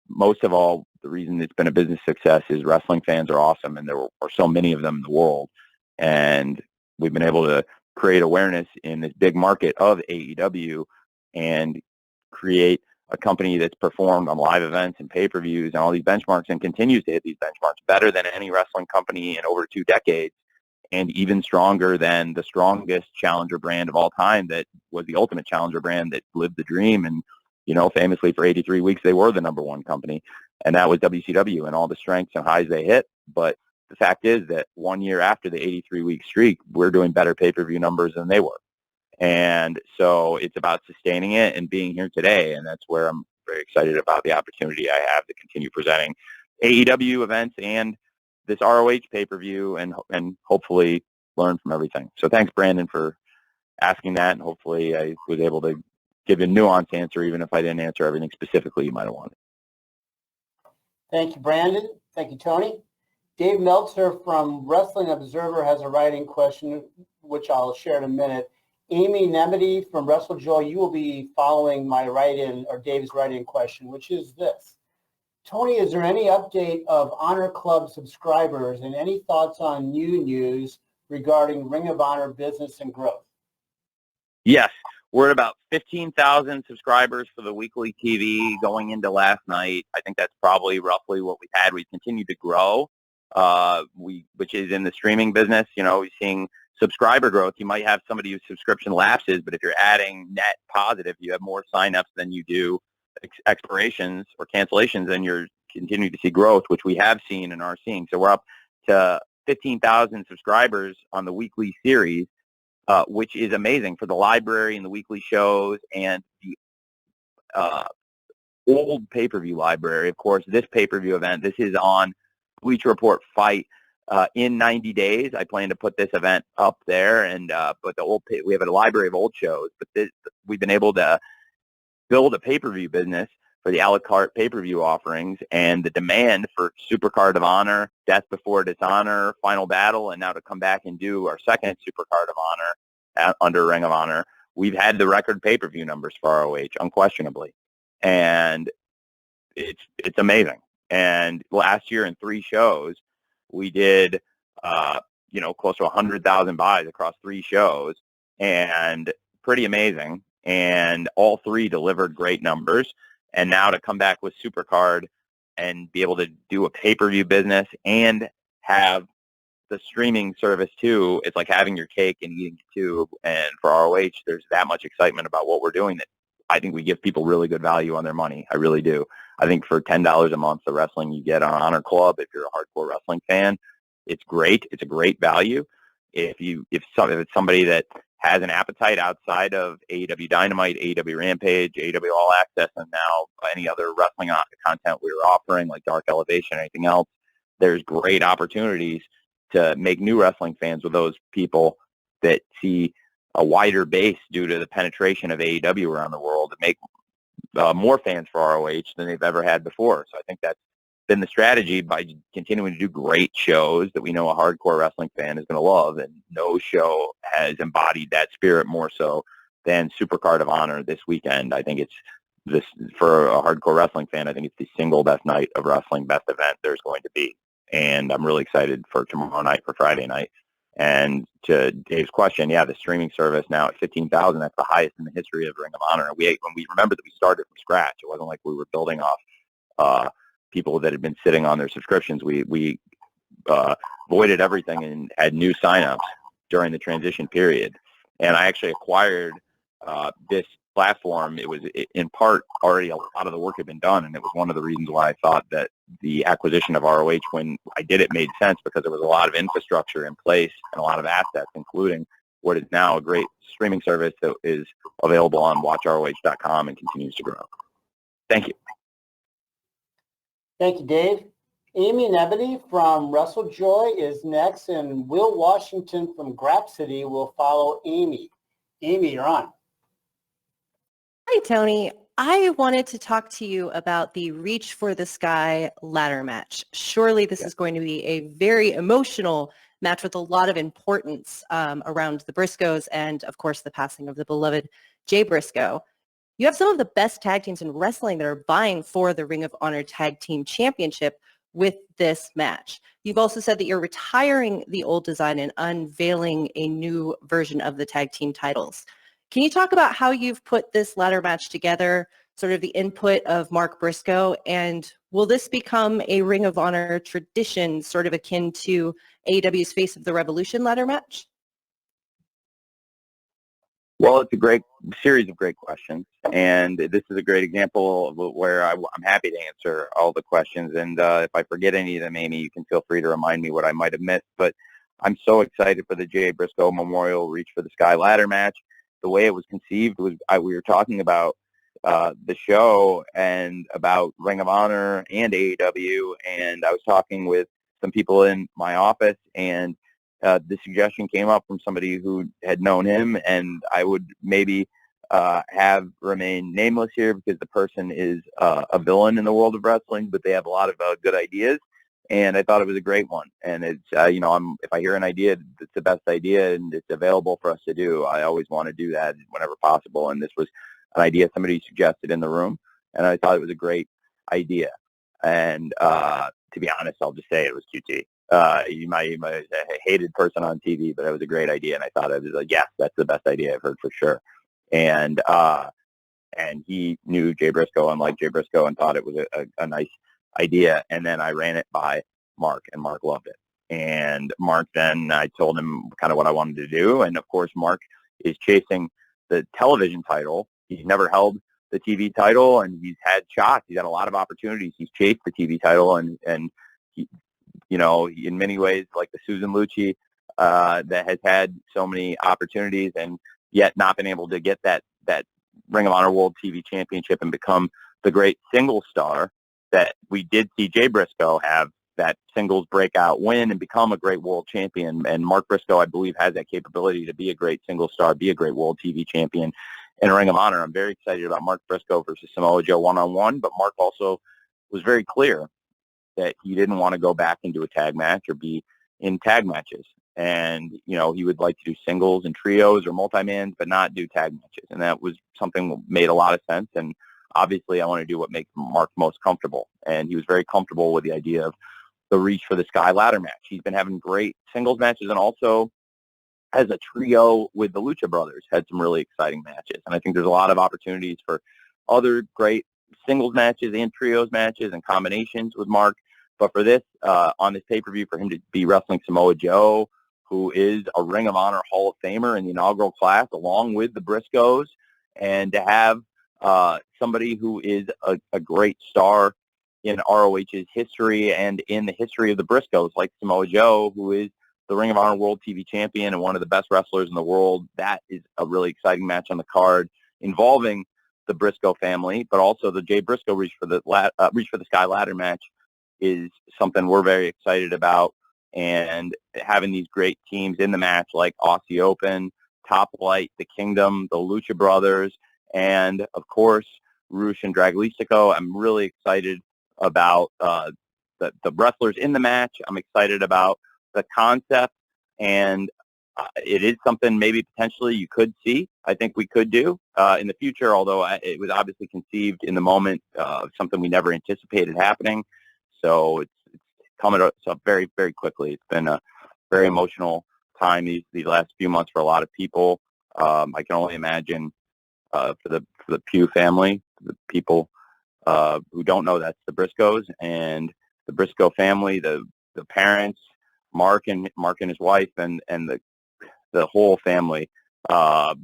most of all, the reason it's been a business success is wrestling fans are awesome, and there are so many of them in the world. And we've been able to create awareness in this big market of AEW and create a company that's performed on live events and pay-per-views and all these benchmarks and continues to hit these benchmarks better than any wrestling company in over 2 decades, and even stronger than the strongest challenger brand of all time that was the ultimate challenger brand that lived the dream. And, famously for 83 weeks, they were the #1 company, and that was WCW and all the strengths and highs they hit. But the fact is that 1 year after the 83-week streak, we're doing better pay-per-view numbers than they were. And so it's about sustaining it and being here today, and that's where I'm very excited about the opportunity I have to continue presenting AEW events and this ROH pay-per-view and hopefully learn from everything. So thanks, Brandon, for asking that, and hopefully I was able to give a nuanced answer, even if I didn't answer everything specifically you might have wanted. Thank you, Brandon. Thank you, Tony. Dave Meltzer from Wrestling Observer has a writing question, which I'll share in a minute. Amy Nemedy from WrestleJoy, you will be following my write-in or Dave's write-in question, which is this. Tony, is there any update of Honor Club subscribers and any thoughts on new news regarding Ring of Honor business and growth? Yes, we're at about 15,000 subscribers for the weekly TV going into last night. I think that's probably roughly what we've had. We've continued to grow, which is in the streaming business. We're seeing subscriber growth. You might have somebody whose subscription lapses, but if you're adding net positive, you have more signups than you do expirations or cancellations, and you're continuing to see growth, which we have seen and are seeing. So we're up to 15,000 subscribers on the weekly series, which is amazing for the library and the weekly shows and the old pay-per-view library. Of course, this pay-per-view event, this is on Bleacher Report Fight. In 90 days, I plan to put this event up there, and but we have a library of old shows. But we've been able to build a pay-per-view business for the a la carte pay-per-view offerings, and the demand for Supercard of Honor, Death Before Dishonor, Final Battle, and now to come back and do our second Supercard of Honor under Ring of Honor. We've had the record pay-per-view numbers for ROH, unquestionably, and it's amazing. And last year in 3 shows, we did, close to 100,000 buys across 3 shows, and pretty amazing. And all 3 delivered great numbers. And now to come back with Supercard and be able to do a pay-per-view business and have the streaming service too, it's like having your cake and eating it too. And for ROH, there's that much excitement about what we're doing that I think we give people really good value on their money. I really do. I think for $10 a month, the wrestling you get on Honor Club, if you're a hardcore wrestling fan, it's great. It's a great value. If it's somebody that has an appetite outside of AEW Dynamite, AEW Rampage, AEW All Access, and now any other wrestling content we were offering, like Dark Elevation or anything else, there's great opportunities to make new wrestling fans with those people that see a wider base due to the penetration of AEW around the world, to make more fans for ROH than they've ever had before. So I think that's been the strategy, by continuing to do great shows that we know a hardcore wrestling fan is going to love, and no show has embodied that spirit more so than Supercard of Honor this weekend. I think it's this, for a hardcore wrestling fan, I think it's the single best night of wrestling, best event there's going to be. And I'm really excited for tomorrow night, for Friday night. And to Dave's question, yeah, the streaming service now at 15,000, that's the highest in the history of Ring of Honor. When we remember that we started from scratch, it wasn't like we were building off people that had been sitting on their subscriptions. We voided everything and had new signups during the transition period. And I actually acquired this platform. It was in part already a lot of the work had been done, and it was one of the reasons why I thought that the acquisition of ROH, when I did it, made sense, because there was a lot of infrastructure in place and a lot of assets, including what is now a great streaming service that is available on watchroh.com and continues to grow. Thank you. Thank you, Dave. Amy Nebedy from WrestleJoy is next, and Will Washington from Grapsity will follow Amy. Amy, you're on. Hi, Tony. I wanted to talk to you about the Reach for the Sky ladder match. Surely this is going to be a very emotional match with a lot of importance around the Briscoes and, of course, the passing of the beloved Jay Briscoe. You have some of the best tag teams in wrestling that are vying for the Ring of Honor Tag Team Championship with this match. You've also said that you're retiring the old design and unveiling a new version of the tag team titles. Can you talk about how you've put this ladder match together, sort of the input of Mark Briscoe, and will this become a Ring of Honor tradition, sort of akin to AEW's Face of the Revolution ladder match? Well, it's a great series of great questions, and this is a great example of where I'm happy to answer all the questions. And if I forget any of them, Amy, you can feel free to remind me what I might have missed. But I'm so excited for the Jay Briscoe Memorial Reach for the Sky ladder match. The way it was conceived was we were talking about the show and about Ring of Honor and AEW, and I was talking with some people in my office, and the suggestion came up from somebody who had known him, and I would maybe have remained nameless here because the person is a villain in the world of wrestling, but they have a lot of good ideas, and I thought it was a great one. And it's, if I hear an idea that's the best idea and it's available for us to do, I always want to do that whenever possible. And this was an idea somebody suggested in the room, and I thought it was a great idea. And to be honest, I'll just say it was QT. You might say a hated person on TV, but it was a great idea, and I thought it was like, yes, that's the best idea I've heard for sure. And he knew Jay Briscoe and liked Jay Briscoe and thought it was a nice idea. And then I ran it by Mark, and Mark loved it. And Mark, then I told him kind of what I wanted to do, and of course Mark is chasing the television title. He's never held the TV title, and he's had shots. He's had a lot of opportunities. He's chased the TV title, and he, in many ways, like the Susan Lucci, that has had so many opportunities and yet not been able to get that Ring of Honor World TV Championship and become the great single star that we did see Jay Briscoe have, that singles breakout win and become a great world champion. And Mark Briscoe, I believe, has that capability to be a great single star, be a great world TV champion in Ring of Honor. I'm very excited about Mark Briscoe versus Samoa Joe one-on-one, but Mark also was very clear that he didn't want to go back into a tag match or be in tag matches. And, he would like to do singles and trios or multi-mans, but not do tag matches. And that was something that made a lot of sense. And obviously I want to do what makes Mark most comfortable. And he was very comfortable with the idea of the Reach for the Sky ladder match. He's been having great singles matches, and also as a trio with the Lucha Brothers, had some really exciting matches. And I think there's a lot of opportunities for other great singles matches and trios matches and combinations with Mark. But for this, on this pay-per-view, for him to be wrestling Samoa Joe, who is a Ring of Honor Hall of Famer in the inaugural class, along with the Briscoes, and to have somebody who is a great star in ROH's history and in the history of the Briscoes, like Samoa Joe, who is the Ring of Honor World TV Champion and one of the best wrestlers in the world. That is a really exciting match on the card involving the Briscoe family, but also the Jay Briscoe Reach for the Sky ladder match is something we're very excited about. And having these great teams in the match like Aussie Open, Top Flight, The Kingdom, the Lucha Brothers, and of course, Rush and Draglistico. I'm really excited about the wrestlers in the match. I'm excited about the concept, and it is something maybe potentially you could see. I think we could do in the future, although it was obviously conceived in the moment of something we never anticipated happening. So it's coming up very, very quickly. It's been a very emotional time these last few months for a lot of people. I can only imagine for the Pugh family, the people who don't know, that's the Briscoes and the Briscoe family, the parents, Mark and his wife, and the whole family, the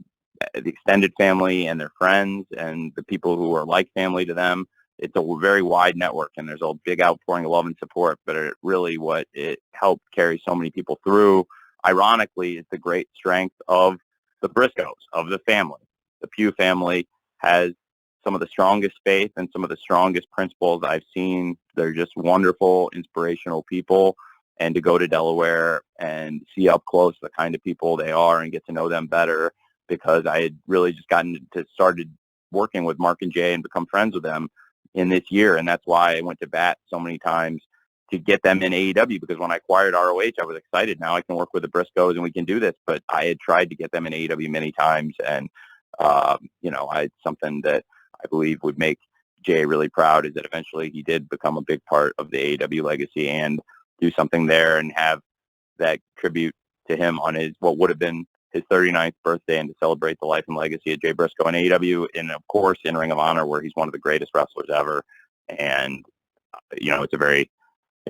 extended family and their friends and the people who are like family to them. It's a very wide network, and there's a big outpouring of love and support, but what it helped carry so many people through, ironically, is the great strength of the Briscoes, of the family. The Pugh family has some of the strongest faith and some of the strongest principles I've seen. They're just wonderful, inspirational people. And to go to Delaware and see up close the kind of people they are and get to know them better, because I had really just started working with Mark and Jay and become friends with them in this year. And that's why I went to bat so many times to get them in AEW, because when I acquired ROH, I was excited. Now I can work with the Briscoes and we can do this. But I had tried to get them in AEW many times, and something that I believe would make Jay really proud is that eventually he did become a big part of the AEW legacy and do something there and have that tribute to him on his what would have been his 39th birthday, and to celebrate the life and legacy of Jay Briscoe in AEW, and of course in Ring of Honor, where he's one of the greatest wrestlers ever. And it's a very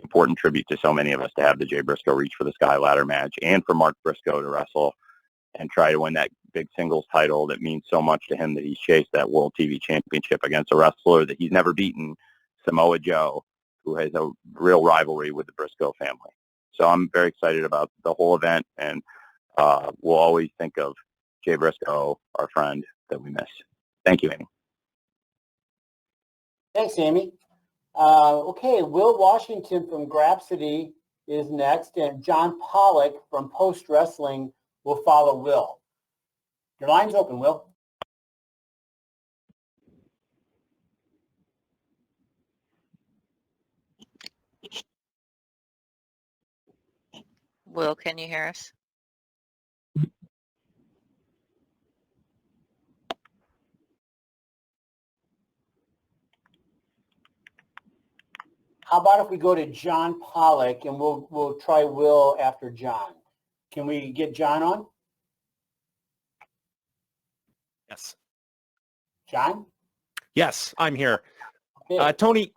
important tribute to so many of us to have the Jay Briscoe Reach for the Sky ladder match, and for Mark Briscoe to wrestle and try to win that big singles title that means so much to him, that he's chased that World TV Championship against a wrestler that he's never beaten, Samoa Joe, who has a real rivalry with the Briscoe family. So I'm very excited about the whole event, and we'll always think of Jay Briscoe, our friend that we miss. Thank you, Amy. Thanks, Amy. Okay, Will Washington from Grapsody is next, and John Pollock from Post Wrestling will follow Will. Your line's open, Will. Will, can you hear us? How about if we go to John Pollock, and we'll try Will after John. Can we get John on? Yes. John? Yes, I'm here. Okay. Tony,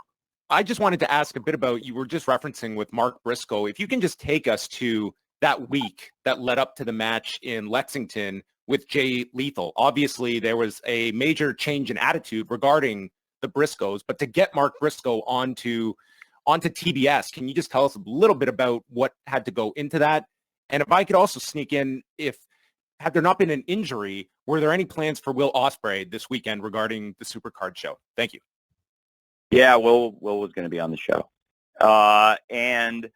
I just wanted to ask a bit about, you were just referencing with Mark Briscoe, if you can just take us to that week that led up to the match in Lexington with Jay Lethal. Obviously, there was a major change in attitude regarding the Briscoes, but to get Mark Briscoe onto TBS, can you just tell us a little bit about what had to go into that? And if I could also sneak in, had there not been an injury, were there any plans for Will Ospreay this weekend regarding the Supercard show? Thank you. Yeah, Will was going to be on the show. And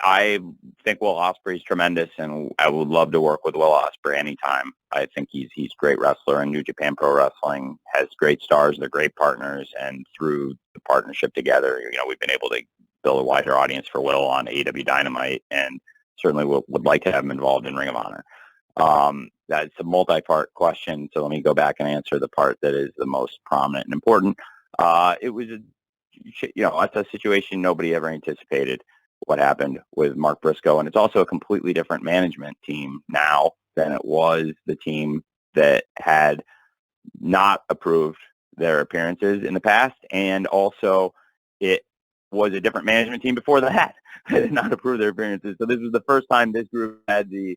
I think Will Ospreay's tremendous, and I would love to work with Will Ospreay anytime. I think he's a great wrestler, and New Japan Pro Wrestling has great stars. They're great partners, and through the partnership together, we've been able to build a wider audience for Will on AEW Dynamite, and certainly would like to have him involved in Ring of Honor. That's a multi-part question, so let me go back and answer the part that is the most prominent and important. It was it's a situation nobody ever anticipated, what happened with Mark Briscoe, and it's also a completely different management team now than it was the team that had not approved their appearances in the past, and also it was a different management team before that that did not approve their appearances. So this was the first time this group had the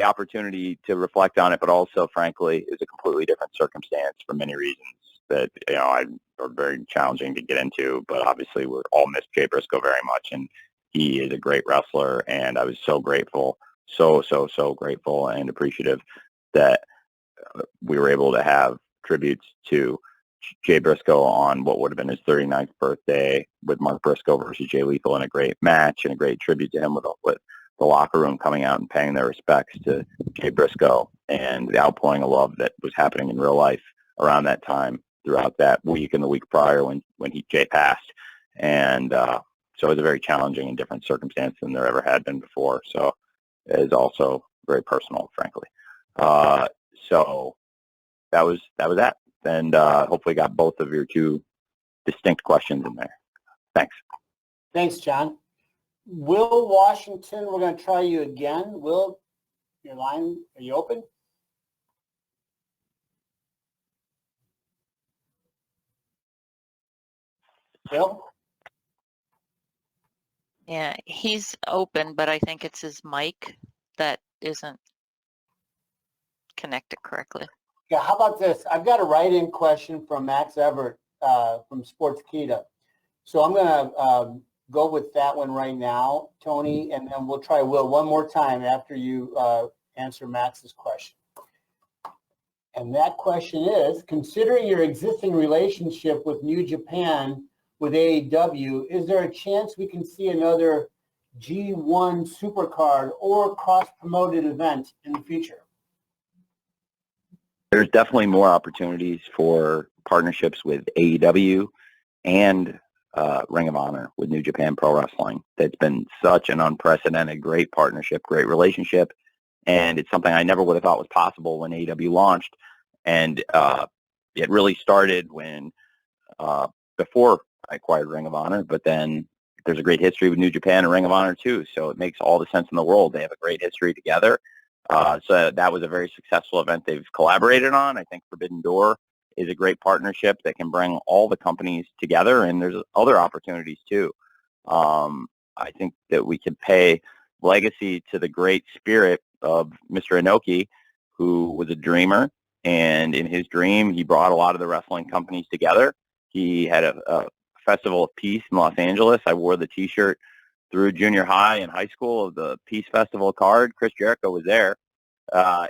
opportunity to reflect on it, but also, frankly, it was a completely different circumstance for many reasons that are very challenging to get into. But obviously, we all miss Jay Briscoe very much, and he is a great wrestler. And I was so grateful, so grateful and appreciative that we were able to have tributes to Jay Briscoe on what would have been his 39th birthday with Mark Briscoe versus Jay Lethal in a great match, and a great tribute to him with the locker room coming out and paying their respects to Jay Briscoe, and the outpouring of love that was happening in real life around that time throughout that week and the week prior when Jay passed. And so it was a very challenging and different circumstance than there ever had been before. So it is also very personal, frankly. So that was that. And hopefully got both of your two distinct questions in there. Thanks. Thanks, John. Will Washington, we're going to try you again. Will, your line, are you open? Will? Yeah, he's open, but I think it's his mic that isn't connected correctly. Yeah, how about this? I've got a write-in question from Max Everett from Sportskeeda. So I'm going to go with that one right now, Tony, and then we'll try Will one more time after you answer Max's question. And that question is, considering your existing relationship with New Japan with AEW, is there a chance we can see another G1 Supercard or cross-promoted event in the future? There's definitely more opportunities for partnerships with AEW and Ring of Honor with New Japan Pro Wrestling. It's been such an unprecedented, great partnership, great relationship, and it's something I never would have thought was possible when AEW launched. And it really started when before I acquired Ring of Honor, but then there's a great history with New Japan and Ring of Honor too, so it makes all the sense in the world. They have a great history together. So that was a very successful event they've collaborated on. I think Forbidden Door is a great partnership that can bring all the companies together, and there's other opportunities too. I think that we can pay legacy to the great spirit of Mr. Inoki, who was a dreamer, and in his dream, he brought a lot of the wrestling companies together. He had a Festival of Peace in Los Angeles. I wore the T-shirt through junior high and high school of the Peace Festival card. Chris Jericho was there,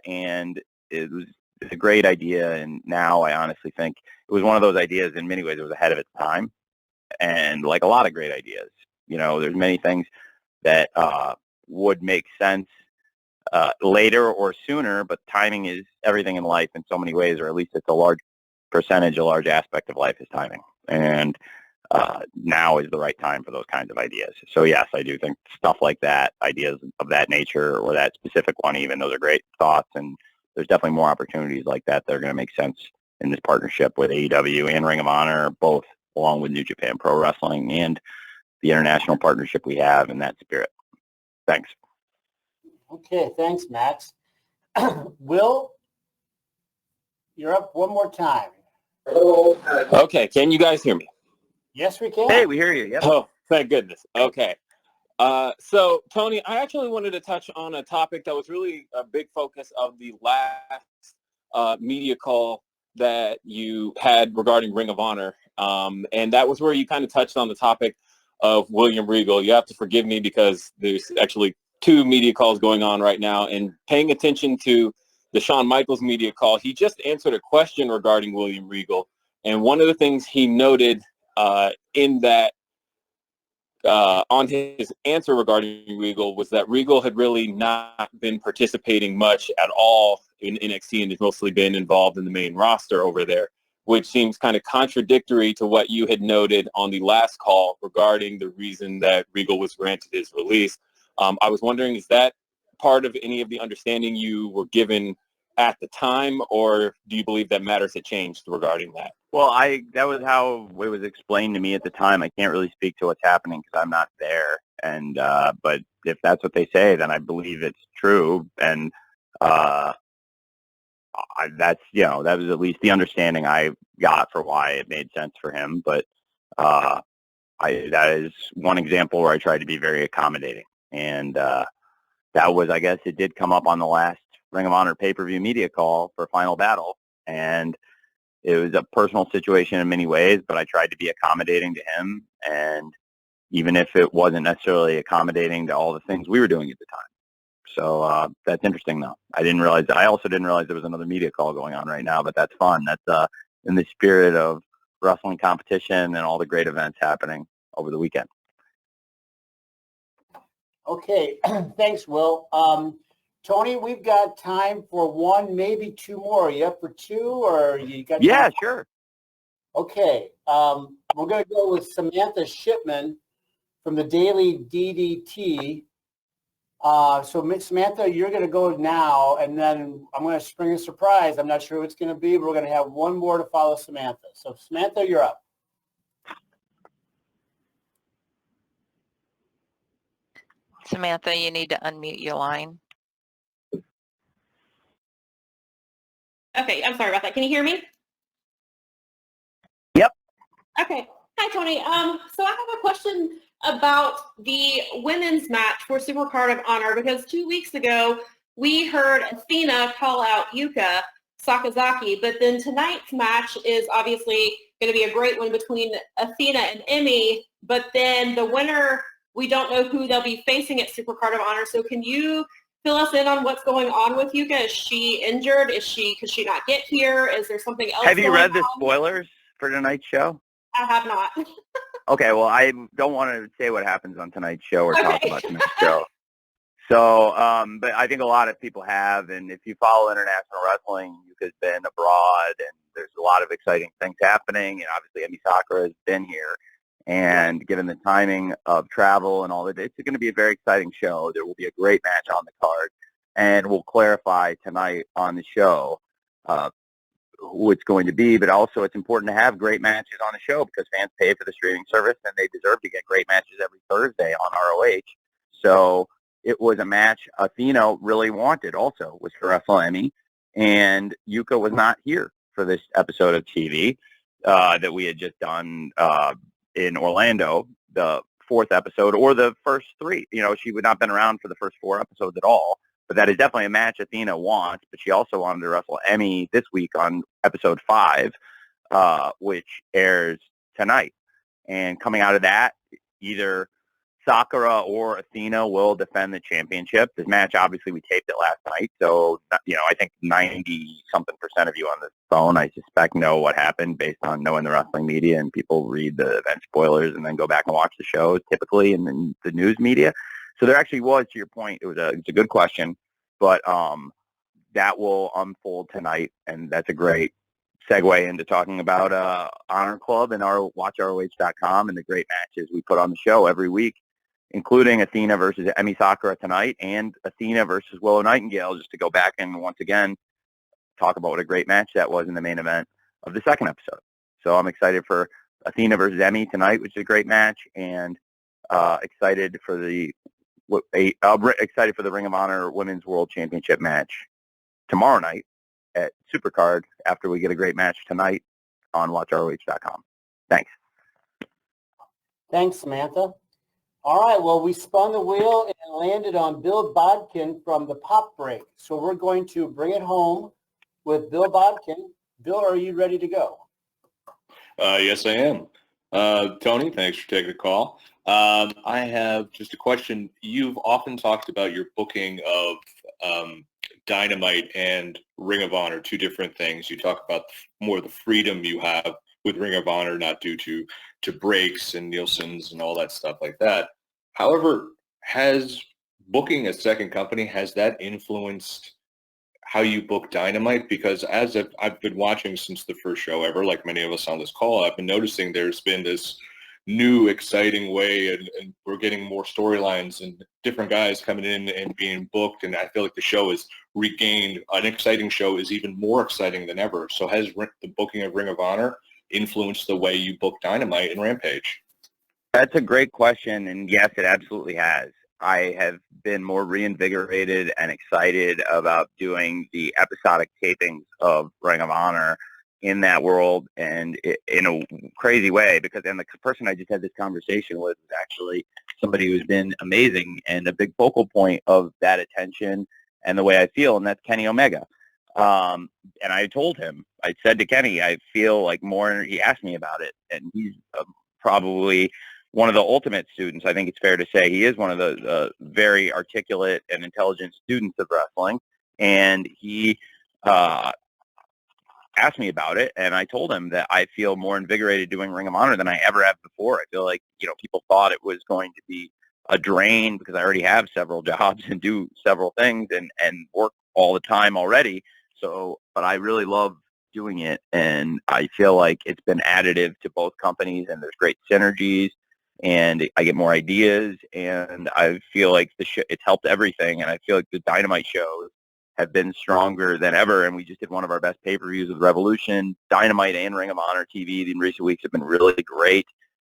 and it was a great idea. And now I honestly think it was one of those ideas. In many ways, it was ahead of its time. And like a lot of great ideas, there's many things that would make sense later or sooner, but timing is everything in life in so many ways, or at least it's a large percentage, a large aspect of life is timing. And now is the right time for those kinds of ideas. So yes, I do think stuff like that, ideas of that nature, or that specific one even, those are great thoughts, and there's definitely more opportunities like that that are going to make sense in this partnership with AEW and Ring of Honor, both along with New Japan Pro Wrestling and the international partnership we have in that spirit. Thanks. Okay, thanks, Max. Will, you're up one more time. Okay, can you guys hear me? Yes, we can. Hey, we hear you. Yep. Oh, thank goodness. Okay. So, Tony, I actually wanted to touch on a topic that was really a big focus of the last media call that you had regarding Ring of Honor. And that was where you kind of touched on the topic of William Regal. You have to forgive me because there's actually two media calls going on right now. And paying attention to the Shawn Michaels media call, he just answered a question regarding William Regal. And one of the things he noted in that on his answer regarding Regal was that Regal had really not been participating much at all in NXT and has mostly been involved in the main roster over there, which seems kind of contradictory to what you had noted on the last call regarding the reason that Regal was granted his release. I was wondering, is that part of any of the understanding you were given at the time, or do you believe that matters had changed regarding that? Well, that was how it was explained to me at the time. I can't really speak to what's happening because I'm not there. And but if that's what they say, then I believe it's true. And that was at least the understanding I got for why it made sense for him. But that is one example where I tried to be very accommodating. And that was, I guess, it did come up on the last Ring of Honor pay-per-view media call for Final Battle, and it was a personal situation in many ways, but I tried to be accommodating to him, and even if it wasn't necessarily accommodating to all the things we were doing at the time. So that's interesting, though. I also didn't realize there was another media call going on right now, but that's fun. That's in the spirit of wrestling competition and all the great events happening over the weekend. Okay, thanks, Will. Tony, we've got time for one, maybe two more. Are you up for two, or you got? Yeah, sure. Okay, we're going to go with Samantha Shipman from the Daily DDT. So, Samantha, you're going to go now, and then I'm going to spring a surprise. I'm not sure what it's going to be, but we're going to have one more to follow Samantha. So, Samantha, you're up. Samantha, you need to unmute your line. Okay, I'm sorry about that. Can you hear me? Yep. Okay. Hi, Tony. So I have a question about the women's match for Supercard of Honor, because 2 weeks ago we heard Athena call out Yuka Sakazaki, but then tonight's match is obviously going to be a great one between Athena and Emmy, but then the winner, we don't know who they'll be facing at Supercard of Honor. So can you fill us in on what's going on with Yuka? Is she injured? Could she not get here? Is there something else? Have you read the on? spoilers for tonight's show? I have not. Okay, well, I don't want to say what happens on tonight's show or talk about tonight's show. So, but I think a lot of people have, and if you follow international wrestling, Yuka's been abroad, and there's a lot of exciting things happening, and obviously Emi Sakura has been here. And given the timing of travel and all that, it's going to be a very exciting show. There will be a great match on the card, and we'll clarify tonight on the show who it's going to be. But also, it's important to have great matches on the show because fans pay for the streaming service, and they deserve to get great matches every Thursday on ROH. So it was a match Athena really wanted also, was to wrestle Emi, and Yuka was not here for this episode of TV that we had just done in Orlando, the 4th episode, or the first 3. You know, she would not have been around for the first 4 episodes at all, but that is definitely a match Athena wants, but she also wanted to wrestle Emi this week on episode 5, which airs tonight. And coming out of that, either Sakura or Athena will defend the championship. This match, obviously, we taped it last night, so, you know, I think 90-something% of you on the phone, I suspect, know what happened based on knowing the wrestling media, and people read the event spoilers and then go back and watch the shows, typically, in the news media. So there actually was, to your point, it's a good question, but that will unfold tonight, and that's a great segue into talking about Honor Club and our WatchROH.com and the great matches we put on the show every week, including Athena versus Emi Sakura tonight and Athena versus Willow Nightingale, just to go back and once again talk about what a great match that was in the main event of the 2nd episode. So I'm excited for Athena versus Emi tonight, which is a great match, and excited for the Ring of Honor Women's World Championship match tomorrow night at Supercard after we get a great match tonight on WatchROH.com. Thanks. Thanks, Samantha. All right, well, we spun the wheel and landed on Bill Bodkin from the Pop Break. So we're going to bring it home with Bill Bodkin. Bill, are you ready to go? Yes, I am. Tony, thanks for taking the call. I have just a question. You've often talked about your booking of Dynamite and Ring of Honor, 2 different things. You talk about more of the freedom you have with Ring of Honor, not due to breaks and Nielsen's and all that stuff like that. However, has booking a second company, has that influenced how you book Dynamite? Because as I've been watching since the first show ever, like many of us on this call, I've been noticing there's been this new exciting way, and we're getting more storylines and different guys coming in and being booked, and I feel like the show is regained. An exciting show is even more exciting than ever. So has the booking of Ring of Honor influenced the way you book Dynamite and Rampage? That's a great question, and yes, it absolutely has. I have been more reinvigorated and excited about doing the episodic tapings of Ring of Honor in that world, and in a crazy way, because the person I just had this conversation with is actually somebody who's been amazing and a big focal point of that attention and the way I feel, and that's Kenny Omega. And I told him, I said to Kenny, I feel like more, he asked me about it, and he's probably one of the ultimate students. I think it's fair to say he is one of the very articulate and intelligent students of wrestling, and he asked me about it, and I told him that I feel more invigorated doing Ring of Honor than I ever have before. I feel like, people thought it was going to be a drain because I already have several jobs and do several things and work all the time already. So, but I really love doing it, and I feel like it's been additive to both companies, and there's great synergies, and I get more ideas, and I feel like it's helped everything, and I feel like the Dynamite shows have been stronger than ever, and we just did one of our best pay-per-views with Revolution. Dynamite and Ring of Honor TV in recent weeks have been really great,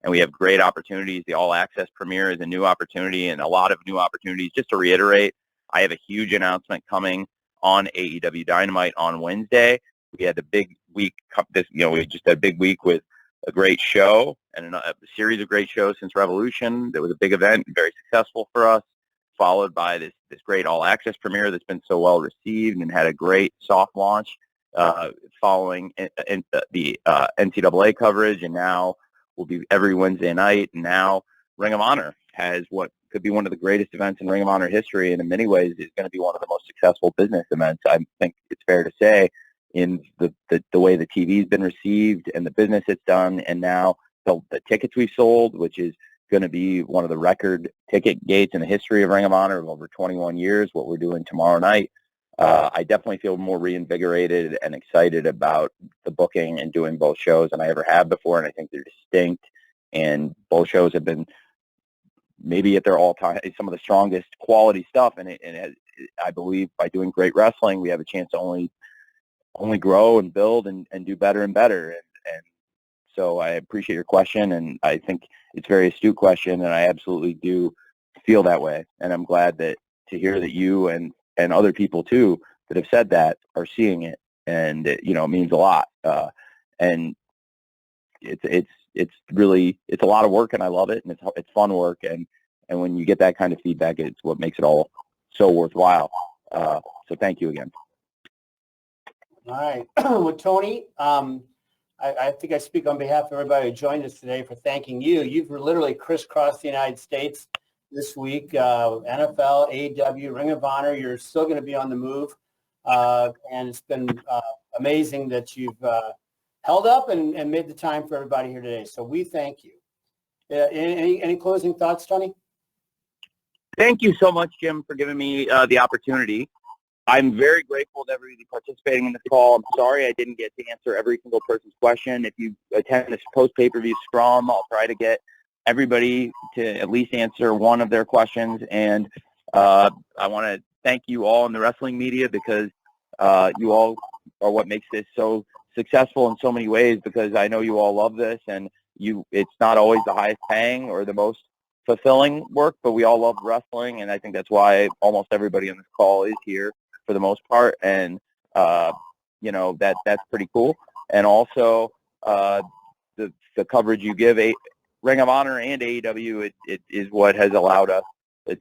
and we have great opportunities. The All Access premiere is a new opportunity, and a lot of new opportunities. Just to reiterate, I have a huge announcement coming on AEW Dynamite on Wednesday. We had a big week. We just had a big week with a great show and a series of great shows since Revolution. There was a big event, very successful for us, followed by this great All Access premiere that's been so well received and had a great soft launch following the NCAA coverage, and now will be every Wednesday night. And now Ring of Honor has what could be one of the greatest events in Ring of Honor history, and in many ways is going to be one of the most successful business events, I think it's fair to say, in the way the TV's been received and the business it's done, and now the tickets we've sold, which is going to be one of the record ticket gates in the history of Ring of Honor of over 21 years, what we're doing tomorrow night. I definitely feel more reinvigorated and excited about the booking and doing both shows than I ever have before, and I think they're distinct, and both shows have been maybe at their all-time, some of the strongest quality stuff, and I believe by doing great wrestling, we have a chance to only grow and build and do better and better, and so I appreciate your question, and I think it's a very astute question, and I absolutely do feel that way, and I'm glad to hear that you and other people too that have said that are seeing it, and it means a lot, and it's really a lot of work, and I love it, and it's fun work, and when you get that kind of feedback, it's what makes it all so worthwhile. So thank you again. All right. Well, Tony, I think I speak on behalf of everybody who joined us today for thanking you. You've literally crisscrossed the United States this week, NFL, AEW, Ring of Honor. You're still going to be on the move, and it's been amazing that you've held up and made the time for everybody here today. So we thank you. Any closing thoughts, Tony? Thank you so much, Jim, for giving me the opportunity. I'm very grateful to everybody participating in this call. I'm sorry I didn't get to answer every single person's question. If you attend this post-pay-per-view scrum, I'll try to get everybody to at least answer one of their questions. And I want to thank you all in the wrestling media, because you all are what makes this so successful in so many ways, because I know you all love this, and it's not always the highest paying or the most fulfilling work, but we all love wrestling, and I think that's why almost everybody on this call is here for the most part, and that's pretty cool. And also the coverage you give Ring of Honor and AEW, it is what has allowed us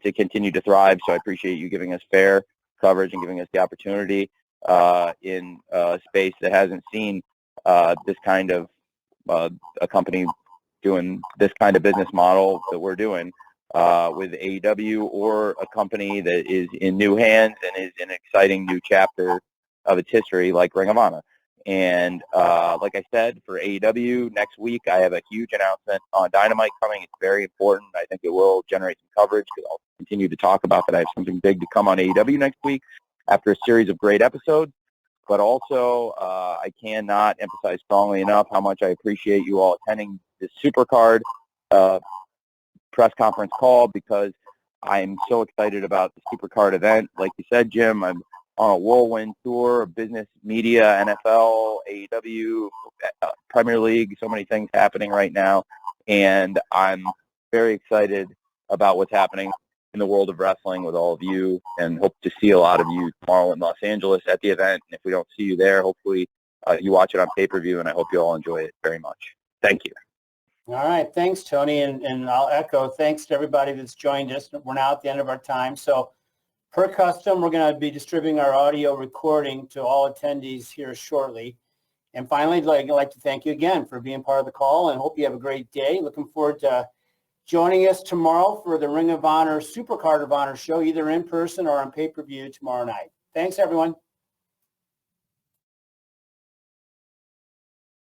to continue to thrive. So I appreciate you giving us fair coverage and giving us the opportunity in a space that hasn't seen this kind of a company doing this kind of business model that we're doing with AEW, or a company that is in new hands and is in an exciting new chapter of its history like Ring of Honor. And like I said, for AEW, next week I have a huge announcement on Dynamite coming. It's very important. I think it will generate some coverage, because I'll continue to talk about that. I have something big to come on AEW next week after a series of great episodes. But also, I cannot emphasize strongly enough how much I appreciate you all attending this Supercard press conference call, because I'm so excited about the Supercard event. Like you said, Jim, I'm on a whirlwind tour of business, media, NFL, AEW, Premier League, so many things happening right now. And I'm very excited about what's happening in the world of wrestling with all of you, and hope to see a lot of you tomorrow in Los Angeles at the event. And if we don't see you there, hopefully you watch it on pay-per-view, and I hope you all enjoy it very much. Thank you. All right. Thanks, Tony. And I'll echo thanks to everybody that's joined us. We're now at the end of our time. So per custom, we're going to be distributing our audio recording to all attendees here shortly. And finally, I'd like to thank you again for being part of the call, and hope you have a great day. Looking forward to joining us tomorrow for the Ring of Honor Supercard of Honor show, either in person or on pay-per-view tomorrow night. Thanks, everyone.